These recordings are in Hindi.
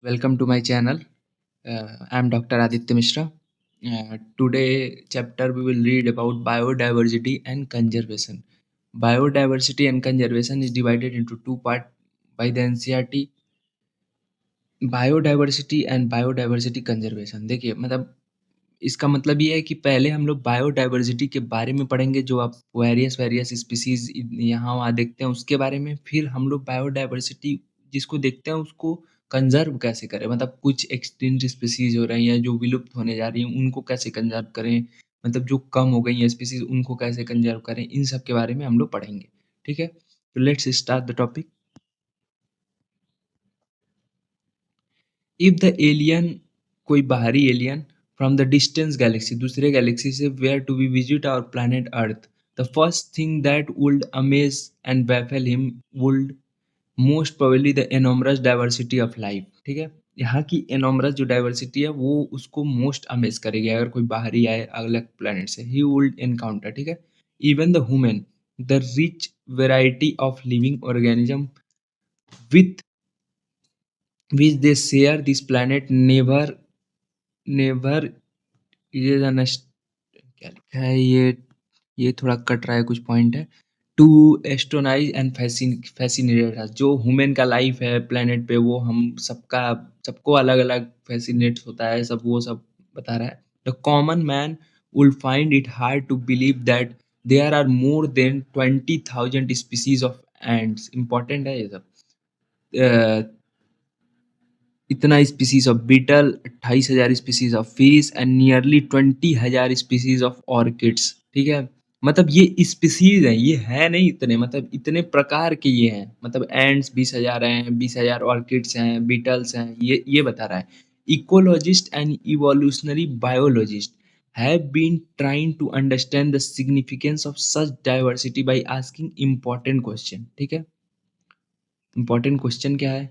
Welcome to my channel. I'm Dr. Aditya Mishra. Today chapter we will read about biodiversity and conservation. Biodiversity and conservation is divided into two parts by the NCERT. Biodiversity and biodiversity conservation देखिए मतलब इसका मतलब ये है कि पहले हम लोग बायोडाइवर्सिटी के बारे में पढ़ेंगे जो आप वेरियस वेरियस स्पीसीज यहाँ वहाँ देखते हैं उसके बारे में फिर हम लोग बायोडाइवर्सिटी जिसको देखते हैं उसको कंजर्व कैसे करें मतलब कुछ एक्सटिंक्ट स्पीसीज हो रही हैं जो विलुप्त होने जा रही हैं उनको कैसे कंजर्व करें मतलब जो कम हो गई हैं स्पीसीज उनको कैसे कंजर्व करें इन सब के बारे में हम लोग पढ़ेंगे ठीक है तो let's start the topic if the alien कोई बाहरी alien from the distance galaxy दूसरे गैलेक्सी से were to be visit our planet earth the first thing that would amaze and baffle him would most probably the enormous diversity of life ठीक है यहाँ की एनॉमरस जो डाइवर्सिटी है वो उसको मोस्ट अमेज करेगी अगर कोई बाहरी आए अलग प्लैनेट से ही वुड एनकाउंटर ठीक है even the human the rich variety of living organism with which they share this planet never is an क्या लिखा है ये थोड़ा कट रहा है कुछ पॉइंट है टू एस्ट्रोनाइज एंड फैसिनेटेड us जो ह्यूमन का लाइफ है प्लेनेट पे वो हम सबको अलग अलग फैसिनेट होता है सब वो सब बता रहा है the common man will find it hard to believe that there are more than 20,000 species of ants important है ये सब अ, इतना species of beetle 28,000 species of fish and nearly 20,000 species of orchids ठीक है मतलब ये स्पीसीज हैं ये है नहीं इतने मतलब इतने प्रकार के ये हैं मतलब एंड्स 20,000 हैं 20,000 ऑर्किड्स हैं बीटल्स हैं ये बता रहा है ecologist and evolutionary biologist have been trying to understand the significance of such diversity by asking important question ठीक है important question क्या है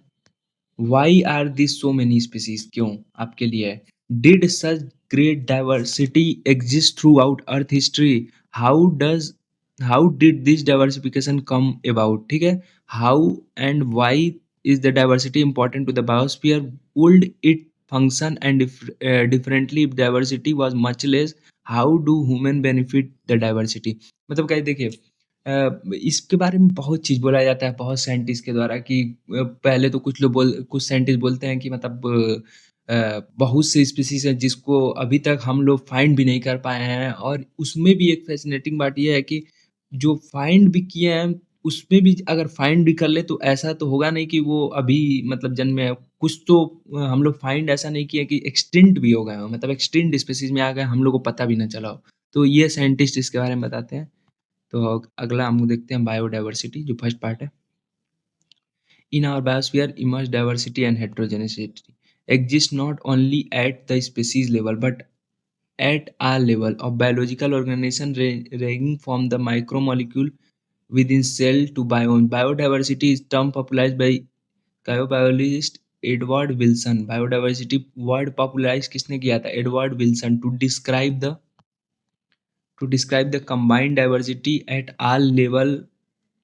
Why are these so many species? क्यों आपके लिए है Did such great diversity exist throughout Earth history? How does how did this diversification come about? ठीक है How and why is the diversity important to the biosphere? Would it function and differently if diversity was much less? How do human benefit the diversity? मतलब क्या है, देखिए इसके बारे में बहुत चीज़ बोला जाता है बहुत साइंटिस्ट के द्वारा कि पहले तो कुछ साइंटिस्ट बोलते हैं कि मतलब बहुत से स्पीशीज़ हैं जिसको अभी तक हम लोग फाइंड भी नहीं कर पाए हैं और उसमें भी एक फ़ैसिनेटिंग बात ये है कि जो फाइंड भी किए हैं उसमें भी अगर फाइंड भी कर लें तो ऐसा तो होगा नहीं कि वो अभी मतलब जन्मे हैं। कुछ तो हम लोग फाइंड ऐसा नहीं किए कि एक्सटिंक्ट भी हो गए हों मतलब एक्सटिंक्ट स्पीशीज़ में आ गए हम लोग को पता भी ना चला हो। तो ये साइंटिस्ट इसके बारे में बताते हैं। तो अगला हम देखते हैं बायोडाइवर्सिटी जो फर्स्ट पार्ट है in our biosphere immense diversity and heterogeneity exist not only at the species level but at all level of biological organization ranging from the micromolecule within cell to biome biodiversity is term popularized by biobiologist Edward Wilson biodiversity word popularise किसने किया था Edward Wilson to describe the combined diversity at all level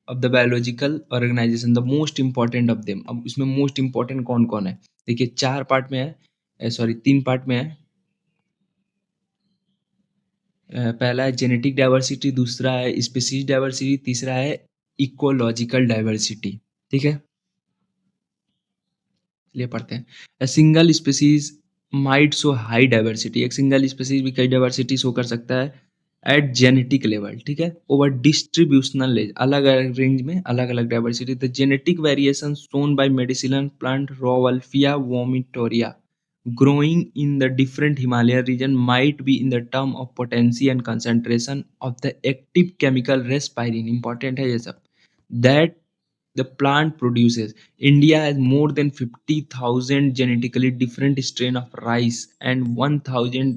of the biological organisation the most important of them अब इसमें मोस्ट इंपॉर्टेंट कौन कौन है देखिए चार पार्ट में है सॉरी तीन पार्ट में है पहला है जेनेटिक डाइवर्सिटी दूसरा है स्पीसीज डाइवर्सिटी तीसरा है इकोलॉजिकल डाइवर्सिटी ठीक है चलिए पढ़ते हैं a single species might show high diversity एक सिंगल स्पीसीज भी कई डाइवर्सिटी शो कर सकता है एट जेनेटिक लेवल ठीक है ओवर डिस्ट्रीब्यूशनल लेज अलग अलग रेंज में अलग अलग diversity the genetic variation shown by medicinal plant Rauwolfia vomitoria growing in the different Himalayan region might be in the term of potency and concentration of the active chemical respirin important है ये सब that the plant produces. India has more than 50,000 genetically different strain of rice and 1,000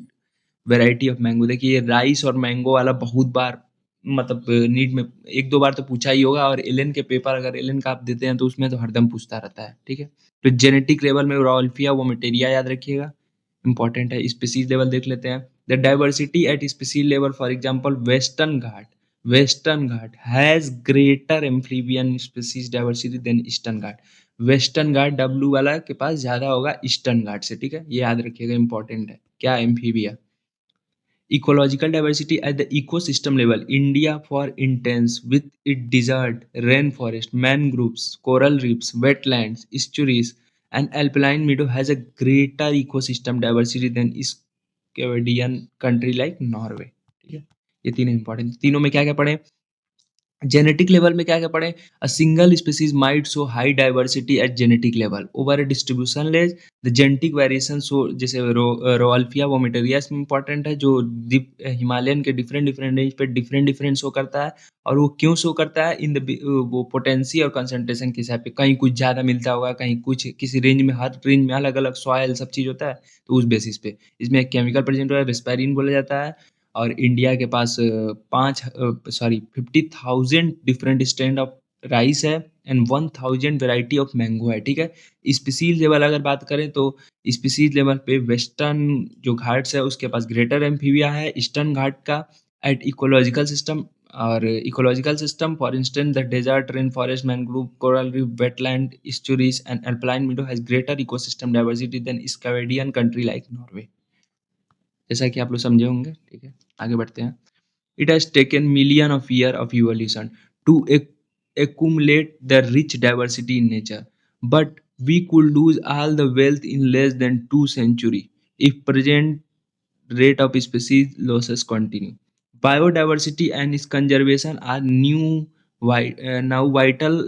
variety of mango देखिए ये राइस और मैंगो वाला बहुत बार मतलब नीट में एक दो बार तो पूछा ही होगा और एलन के पेपर अगर एलन का आप देते हैं तो उसमें तो हरदम पूछता रहता है ठीक है तो जेनेटिक लेवल में रॉल्फिया वो मटेरिया याद रखिएगा इंपॉर्टेंट है स्पीसीज लेवल देख लेते हैं the diversity at species level for example Western Ghat has greater amphibian species diversity than Eastern Ghat Western Ghat W वाला के पास ज़्यादा होगा ईस्टर्न घाट से, ठीक है? ये याद रखिएगा, इम्पोर्टेंट है। क्या amphibia? Ecological diversity at the ecosystem level, India for intense with its desert, rainforest, mangroves, coral reefs, wetlands, estuaries, and alpine meadow has a greater ecosystem diversity than Scandinavian country like Norway. ठीक है, ये तीन इंपॉर्टेंट, तीनों में क्या क्या पढ़े? जेनेटिक लेवल में क्या क्या पढ़े? A single species might show high diversity at genetic level over A distribution Lay's the genetic variation show, जैसे रोअल्फिया वोमिटेरियस में इंपॉर्टेंट है, जो हिमालयन के डिफरेंट डिफरेंट रेंज पे डिफरेंट डिफरेंट शो करता है। और वो क्यों शो करता है? इन द वो पोटेंसी और कंसंट्रेशन के हिसाब पे, कहीं कुछ ज़्यादा मिलता होगा, कहीं कुछ, किसी रेंज में, हर रेंज में अलग अलग सॉयल सब चीज़ होता है, तो उस बेसिस पे इसमें एक केमिकल प्रेजेंट हुआ है, रिस्पेरिन बोला जाता है। और इंडिया के पास 50,000 डिफरेंट स्टैंड ऑफ राइस है एंड 1000 वैरायटी ऑफ मैंगो है, ठीक है? स्पीसीज लेवल अगर बात करें तो स्पीसीज लेवल पे वेस्टर्न जो घाट्स है उसके पास ग्रेटर एम्फीबिया है, ईस्टर्न घाट का एट इकोलॉजिकल सिस्टम। और ecological system for instance the desert, rain forest, mangrove, coral reef, wetland, estuaries and alpine meadow has greater ecosystem diversity than Scandinavian country like Norway। जैसा कि आप लोग समझे होंगे, ठीक है? आगे बढ़ते हैं। It has taken million of year of evolution to accumulate the rich diversity in nature, but we could lose all the wealth in less than 2 century if present rate of species losses continue. Biodiversity and its conservation are now vital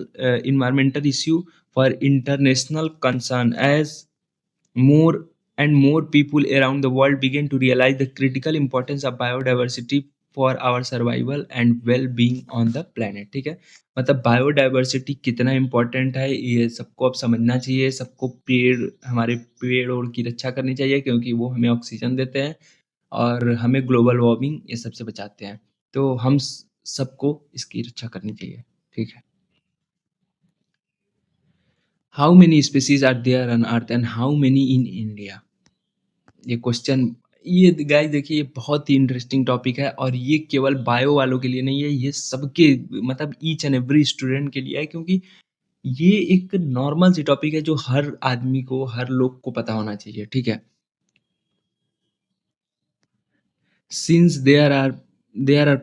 environmental issue for international concern as more and more people around the world begin to realize the critical importance of biodiversity for our survival and well-being on the planet। ठीक है, मतलब बायोडाइवर्सिटी कितना इम्पोर्टेंट है ये सबको अब समझना चाहिए। सबको हमारे पेड़ और की रक्षा करनी चाहिए, क्योंकि वो हमें ऑक्सीजन देते हैं और हमें ग्लोबल वार्मिंग ये सबसे बचाते हैं। तो हम सबको इसकी रक्षा करनी चाहिए। ठीक है। How many species are there on earth and how many in India? ये क्वेश्चन, ये गाइस देखिए, ये बहुत ही इंटरेस्टिंग टॉपिक है और ये केवल बायो वालों के लिए नहीं है, ये सबके, मतलब ईच एंड एवरी स्टूडेंट के लिए है, क्योंकि ये एक नॉर्मल सी टॉपिक है जो हर आदमी को, हर लोग को पता होना चाहिए। ठीक है। Since there are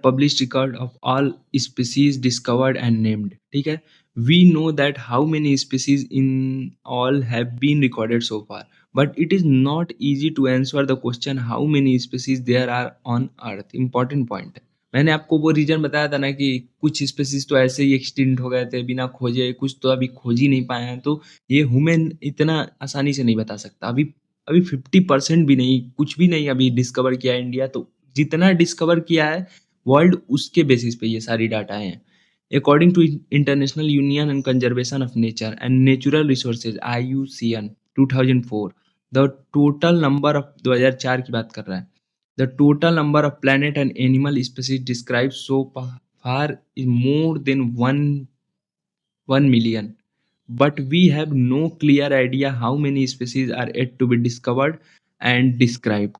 published record of all species discovered and named, ठीक है, we know that how many species in all have been recorded so far, but it is not easy to answer the question how many species there are on earth। important point है। मैंने आपको वो रीजन बताया था ना कि कुछ स्पीसीज तो ऐसे ही एक्सटिंक्ट हो गए थे बिना खोजे, कुछ तो अभी खोज ही नहीं पाए हैं। तो ये ह्यूमन इतना आसानी से नहीं बता सकता। अभी अभी 50% भी नहीं, कुछ भी नहीं अभी डिस्कवर किया है इंडिया। तो जितना डिस्कवर किया है वर्ल्ड, उसके बेसिस पे ये सारी डाटा हैं। According to International Union and conservation of Nature and Natural Resources IUCN 2004, the total number of 2004 की बात कर रहा है, the total number of planet and animal species describe so far is more than 1 million, but we have no clear idea how many species are yet to be discovered and described।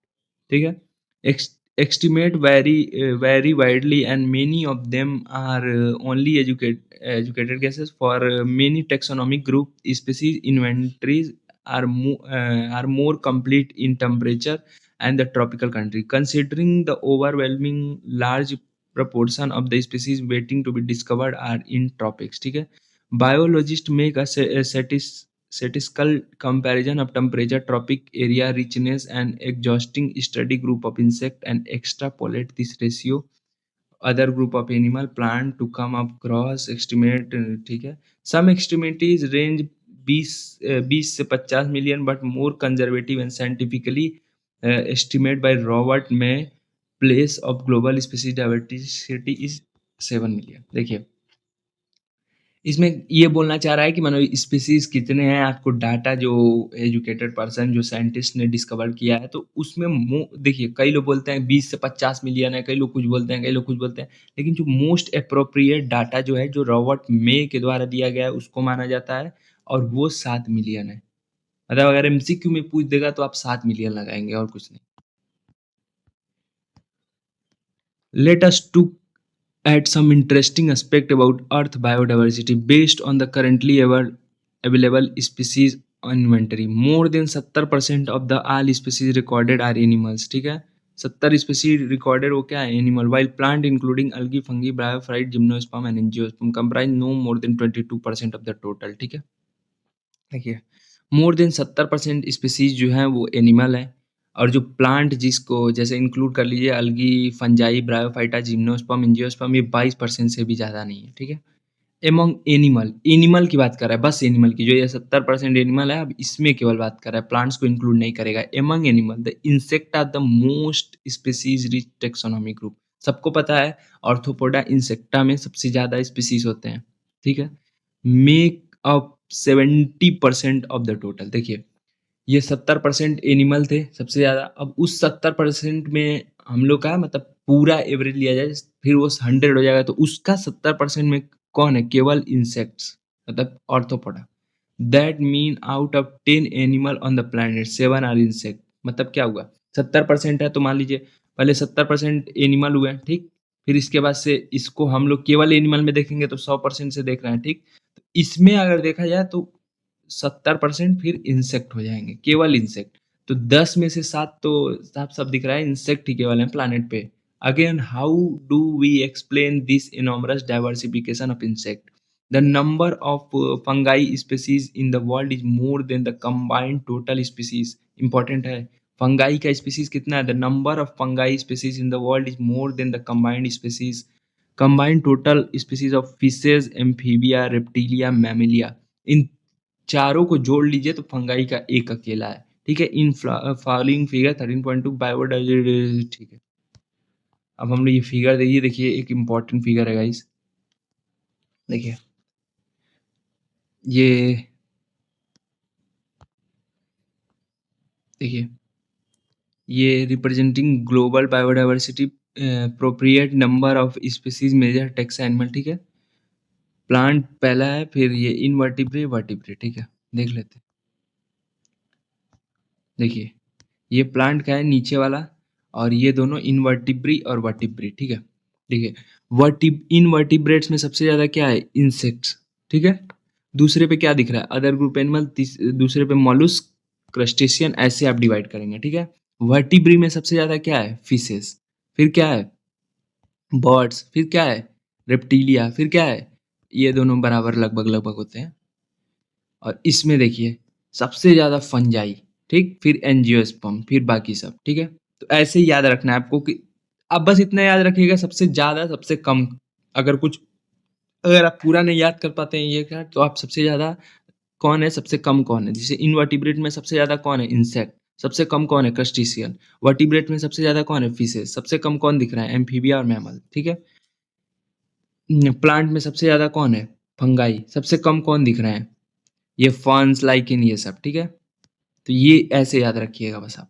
ठीक है। Estimate vary widely and many of them are only educated guesses for many taxonomic group species inventories are more complete in temperature and the tropical country, considering the overwhelming large proportion of the species waiting to be discovered are in tropics। ठीक है। Biologists make a statistical comparison of temperature, tropic area richness, and exhausting study group of insect and extrapolate this ratio other group of animal plant to come up cross estimate। ठीक है। Some estimates range 20 से 50 million, but more conservative and scientifically estimate by Robert May place of global species diversity is 7 million. देखिए, इसमें ये बोलना चाह रहा है कि मानो स्पीसीज कितने हैं, आपको डाटा जो एजुकेटेड पर्सन, जो साइंटिस्ट ने डिस्कवर किया है, तो उसमें देखिए, कई लोग बोलते हैं 20 से 50 मिलियन है, कई लोग कुछ बोलते हैं, कई लोग कुछ बोलते हैं, लेकिन जो मोस्ट अप्रोप्रिएट डाटा जो है, जो रॉबर्ट मे के द्वारा दिया गया है, उसको माना जाता है, और वो 7 मिलियन है। मतलब अगर एमसीक्यू में पूछ देगा तो आप 7 मिलियन लगाएंगे और कुछ नहीं। Let us to add some interesting aspect about Earth biodiversity based on the currently ever available species inventory. More than 70% of the all species recorded are animals. ठीक है, 70 species recorded वो क्या है, animal. While plant including algae, fungi, bryophyte, gymnosperm and angiosperm comprise no more than 22% of the total. ठीक है, देखिए मोर देन 70% स्पीसीज जो हैं वो एनिमल है, और जो प्लांट जिसको जैसे इंक्लूड कर लीजिए अलगी, फंजाई, ब्रायोफाइटा, जिम्नोस्पर्म, एंजियोस्पर्म, ये 22% से भी ज़्यादा नहीं है। ठीक है, एमंग एनिमल, एनिमल की बात कर रहा है, बस एनिमल की, जो ये 70% एनिमल है, अब इसमें केवल बात कर रहा है, प्लांट्स को इंक्लूड नहीं करेगा। Among animal the insect are the most species rich taxonomy group. सबको पता है ऑर्थोपोडा इंसेक्टा में सबसे ज़्यादा स्पीसीज होते हैं। ठीक है, make up 70% of the total. देखिए ये 70% एनिमल थे सबसे ज़्यादा, अब उस 70% में हम लोग का मतलब पूरा एवरेज लिया जाए फिर वो 100 हो जाएगा, तो उसका 70% में कौन है, केवल इंसेक्ट्स, मतलब arthropoda. That mean out of 10 animal on the planet 7 are insect. मतलब क्या हुआ, 70% है तो मान लीजिए पहले 70% एनिमल हुए, ठीक, फिर इसके बाद से इसको हम लोग केवल एनिमल में देखेंगे तो 100% से देख रहे हैं, ठीक। तो इसमें अगर देखा जाए तो 70% फिर इंसेक्ट हो जाएंगे, केवल इंसेक्ट। तो 10 में से 7 तो साफ साफ दिख रहा है इंसेक्ट ही केवल है प्लानट पे। Again how do we explain this enormous diversification of insect? The number of fungi species in the world is more than the combined total species. Important है, fungi का species कितना है? The number of fungi species in the world is more than the combined species. Combined total species of fishes, amphibia, reptilia, mammalia. इन चारों को जोड़ लीजिए तो फंगाई का एक अकेला है। ठीक है, इन फॉलोइंग फिगर 13.2 बायोडाइवर्सिटी। ठीक है, अब हम लोग ये फिगर देखिए, देखिए एक इम्पॉर्टेंट फिगर है गाइस, देखिए ये देखिए ये representing global biodiversity proportionate number of species major taxa animal. ठीक है, प्लांट पहला है, फिर ये इनवर्टिब्रे वर्टिब्रे। ठीक है, देख लेते हैं। देखिए ये प्लांट का है नीचे वाला, और ये दोनों इनवर्टिब्री और वर्टिब्री। ठीक है, देखिए इनवर्टिब्रेट्स में सबसे ज़्यादा क्या है, इंसेक्ट्स। ठीक है, दूसरे पे क्या दिख रहा है, अदर ग्रुप एनिमल, दूसरे पे मॉलुस्क, क्रस्टेशियन, ऐसे आप डिवाइड करेंगे। ठीक है, वर्टिब्री में सबसे ज़्यादा क्या है, फिशेस, फिर क्या है, बर्ड्स, फिर क्या है, रेप्टिलिया, फिर क्या है, ये दोनों बराबर लगभग लगभग होते हैं। और इसमें देखिए सबसे ज़्यादा फंजाई, ठीक, फिर एंजियोस्पर्म, फिर बाकी सब। ठीक है, तो ऐसे ही याद रखना है आपको कि आप बस इतना याद रखिएगा, सबसे ज़्यादा सबसे कम। अगर कुछ, अगर आप पूरा नहीं याद कर पाते हैं ये क्या, तो आप सबसे ज़्यादा कौन है, सबसे कम कौन है। जैसे इनवर्टिब्रेट में सबसे ज़्यादा कौन है, इंसेक्ट। सबसे कम कौन है, क्रस्टेशियन। वर्टिब्रेट में सबसे ज़्यादा कौन है, फिशेस। सबसे कम कौन दिख रहा है, एम्फीबिया और मैमल। ठीक है, प्लांट में सबसे ज़्यादा कौन है, फंगाई। सबसे कम कौन दिख रहे हैं, ये फर्न्स, लाइकेन, ये सब। ठीक है, तो ये ऐसे याद रखिएगा बस आप।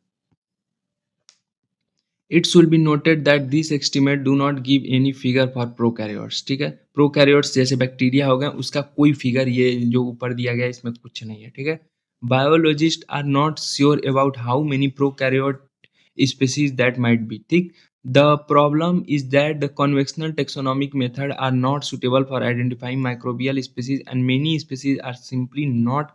It should be noted that this estimate do not give any figure for prokaryotes. ठीक है, प्रोकैरियोट्स जैसे बैक्टीरिया हो गए, उसका कोई फिगर ये जो ऊपर दिया गया है इसमें कुछ नहीं है। ठीक है, biologist are not sure about how many prokaryote species that might be thick. The problem is that the conventional taxonomic methods are not suitable for identifying microbial species, and many species are simply not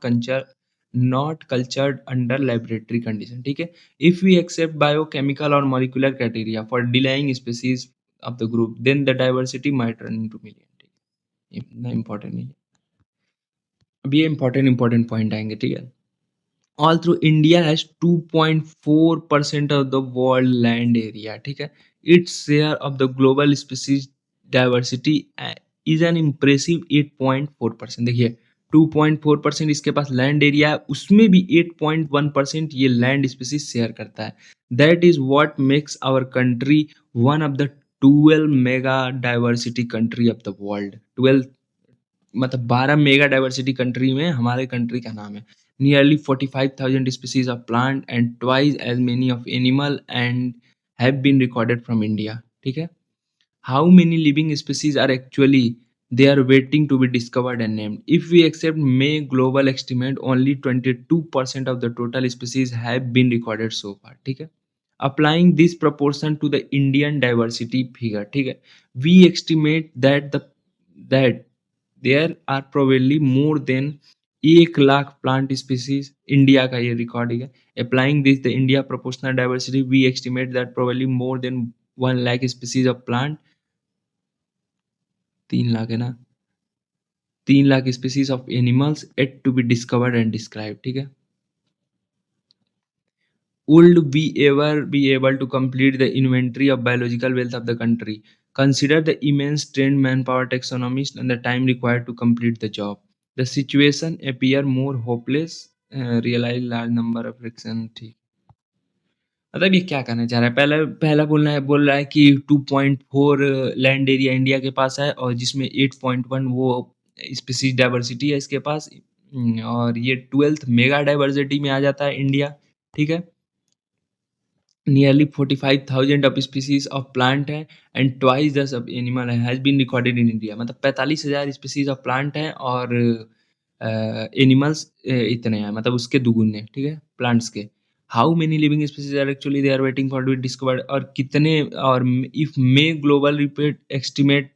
cultured under laboratory condition. ठीक है, if we accept biochemical or molecular criteria for delaying species of the group, then the diversity might run into million. ठीक है, इतना important नहीं है। अब ये important point आएंगे। ठीक है, although India has 2.4% of the world land area, ठीक है, its share of the global species diversity is an impressive 8.4%। देखिए 2.4% इसके पास लैंड एरिया है, उसमें भी 8.1% ये लैंड स्पीसीज शेयर करता है। That is what makes our country one of the 12 mega diversity country of the world. 12 मतलब 12 मेगा डाइवर्सिटी कंट्री में हमारे कंट्री का नाम है। Nearly 45,000 species of plant and twice as many of animal and have been recorded from India. ठीक है, how many living species are actually they are waiting to be discovered and named. If we accept May global estimate, only 22% of the total species have been recorded so far. ठीक है, applying this proportion to the Indian diversity figure, ठीक है, we estimate that there are probably more than 1,00,000 plant species India का ये रिकॉर्डिंग है। Applying this the India proportional diversity we estimate that probably more than 1,00,000 species of plant 3,00,000 है ना 3,00,000 species of animals yet to be discovered and describe ठीक है would we ever be able to complete the inventory of biological wealth of the country? Consider the immense trained manpower taxonomists and the time required to complete the job. The situation appear more hopeless. Realize large number of friction. ठीक मतलब ये क्या कहना चाह रहा है पहला पहला बोल रहा है कि 2.4 लैंड एरिया इंडिया के पास है और जिसमें 8.1 वो स्पीसीज डाइवर्सिटी है इसके पास और ये 12th मेगा डाइवर्सिटी में आ जाता है इंडिया ठीक है Nearly 45,000 of species of plant है and twice the सब animal has been recorded in India मतलब 45,000 species of plant है और एनिमल्स इतने हैं मतलब उसके दुगुने ठीक है प्लांट्स के how many living species are actually they are waiting for to be discovered और कितने और if may global report estimate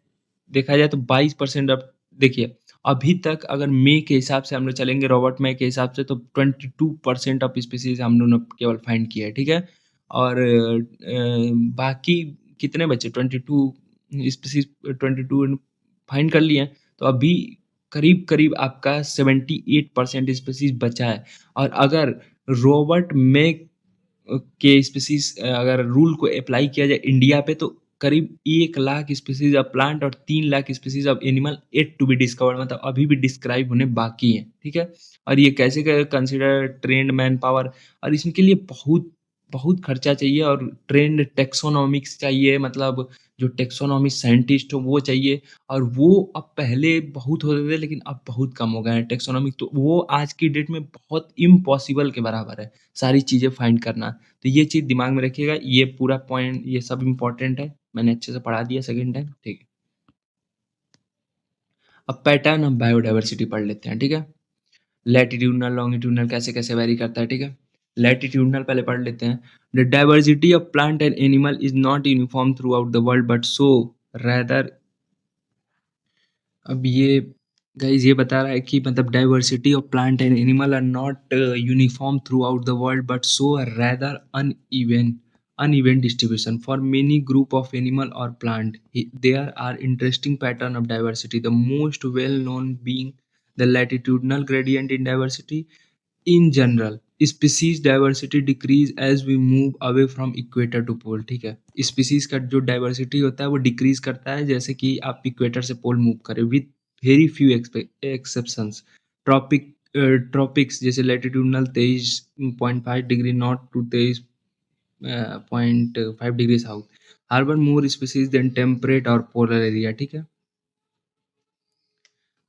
देखा जाए तो 22% अब देखिए अभी तक अगर मई के हिसाब से हम लोग चलेंगे रॉबर्ट मई के हिसाब से तो 22% ऑफ स्पीसीज हम लोगों ने केवल फाइंड किया है ठीक है और बाकी कितने बचे 22 स्पीसीज 22 फाइंड कर लिए हैं तो अभी करीब-करीब आपका 78% स्पीशीज़ बचा है और अगर रॉबर्ट मेक के स्पीशीज़ अगर रूल को अप्लाई किया जाए इंडिया पे तो करीब 1,00,000 स्पीशीज़ ऑफ प्लांट और 3,00,000 species of animal yet to be discovered मतलब अभी भी डिस्क्राइब होने बाकी हैं, ठीक है? और ये कैसे कंसीडर ट्रेन्ड मैन पावर और इसके लिए बहुत बहुत खर्चा चाहिए और ट्रेन्ड टैक्सोनॉमिक्स चाहिए मतलब जो टैक्सोनॉमी साइंटिस्ट हो वो चाहिए और वो अब पहले बहुत होते थे लेकिन अब बहुत कम हो गए हैं टैक्सोनॉमिक तो वो आज की डेट में बहुत इम्पॉसिबल के बराबर है सारी चीज़ें फाइंड करना तो ये चीज़ दिमाग में रखिएगा ये पूरा पॉइंट ये सब इम्पोर्टेंट है मैंने अच्छे से पढ़ा दिया सेकेंड टाइम ठीक है अब पैटर्न ऑफ बायोडाइवर्सिटी पढ़ लेते हैं ठीक है लैटिट्यूडनल लॉन्गिट्यूडनल कैसे कैसे वेरी करता है ठीक है लैटिट्यूडनल पहले पढ़ लेते हैं the diversity of plant and animal is not uniform throughout the world but so rather अब ये गाइस ये बता रहा है कि मतलब diversity of plant and animal are not uniform throughout the world but so rather uneven distribution for many group of animal or plant there are interesting pattern of diversity the most well known being the latitudinal gradient in diversity in general species diversity decrease as we move away from equator to pole ठीक है स्पीसीज का जो डाइवर्सिटी होता है वो डिक्रीज करता है जैसे कि आप इक्वेटर से पोल मूव करें with very few exceptions tropic tropics जैसे latitudinal 23.5 degree north to 23.5 degree south harbour more species than temperate और पोलर एरिया ठीक है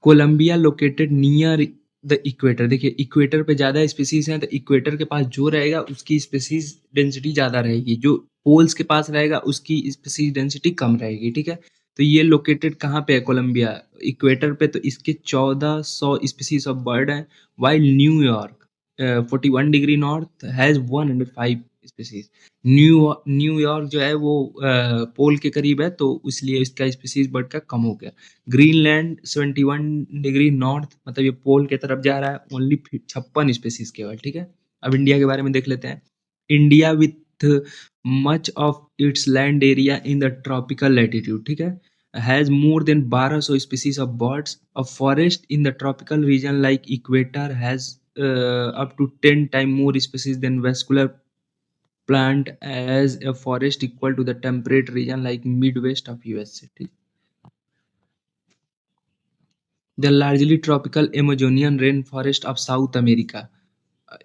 Colombia located near the equator देखिए इक्वेटर पे ज़्यादा स्पीसीज हैं तो इक्वेटर के पास जो रहेगा उसकी स्पीसीज डेंसिटी ज़्यादा रहेगी जो पोल्स के पास रहेगा उसकी स्पीसीज डेंसिटी कम रहेगी ठीक है तो ये लोकेटेड कहाँ पे है कोलंबिया इक्वेटर पे तो इसके 1400 स्पीसीज ऑफ बर्ड हैं while New York 41 degree north has 105 species New York जो है वो पोल के करीब है तो इसलिए इसका स्पीसीज बर्ड का कम हो गया ग्रीनलैंड 71 डिग्री नॉर्थ मतलब ये पोल के तरफ जा रहा है ओनली 56 स्पीसीज केवल ठीक है अब इंडिया के बारे में देख लेते हैं India with much of its land area in the tropical latitude ठीक है has more than 1200 species of birds a forest in the tropical region like equator has up to 10 times more species than vascular plant as a forest equal to the temperate region like midwest of USA. The largely tropical Amazonian rainforest of South America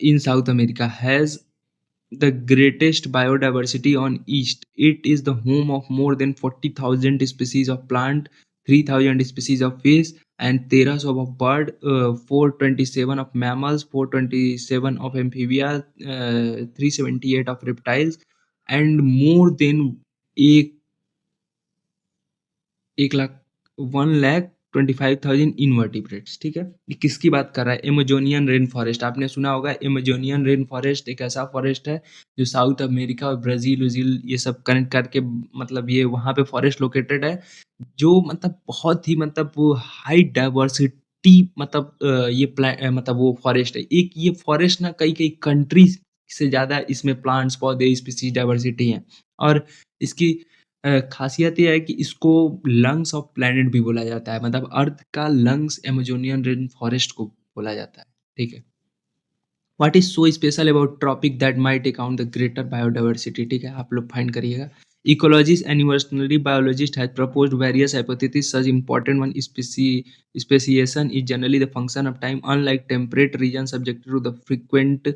in South America has the greatest biodiversity on east. It is the home of more than 40,000 species of plant, 3,000 species of fish, and 1300 of bird, 427 of mammals, 427 of amphibia, 378 of reptiles, and more than एक एक लाख 1,25,000 इनवर्टिब्रेट्स ठीक है ये किसकी बात कर रहा है एमेजोनियन रेन फॉरेस्ट आपने सुना होगा एमेजोनियन रेन फॉरेस्ट एक ऐसा फॉरेस्ट है जो साउथ अमेरिका और ब्राजील उजील ये सब कनेक्ट करके मतलब ये वहाँ पे फॉरेस्ट लोकेटेड है जो मतलब बहुत ही मतलब हाई मतलब मतलब वो फॉरेस्ट है। एक ये फॉरेस्ट ना कई-कई कंट्रीज़ से ज़्यादा इसमें प्लांट्स, पौधे, स्पीशीज़ डाइवर्सिटी है। और इसकी ख़ासियत ये है कि इसको लंग्स ऑफ प्लैनेट भी बोला जाता है, मतलब अर्थ का लंग्स अमेज़ोनियन रेन फॉरेस्ट को बोला जाता है, ठीक है? What is so special about tropic that might account the greater biodiversity, ठीक है, आप लोग फाइंड करिएगा। Ecologist and evolutionary biologist has proposed various hypotheses such important one speciation is generally the function of time unlike temperate regions subjected to the frequent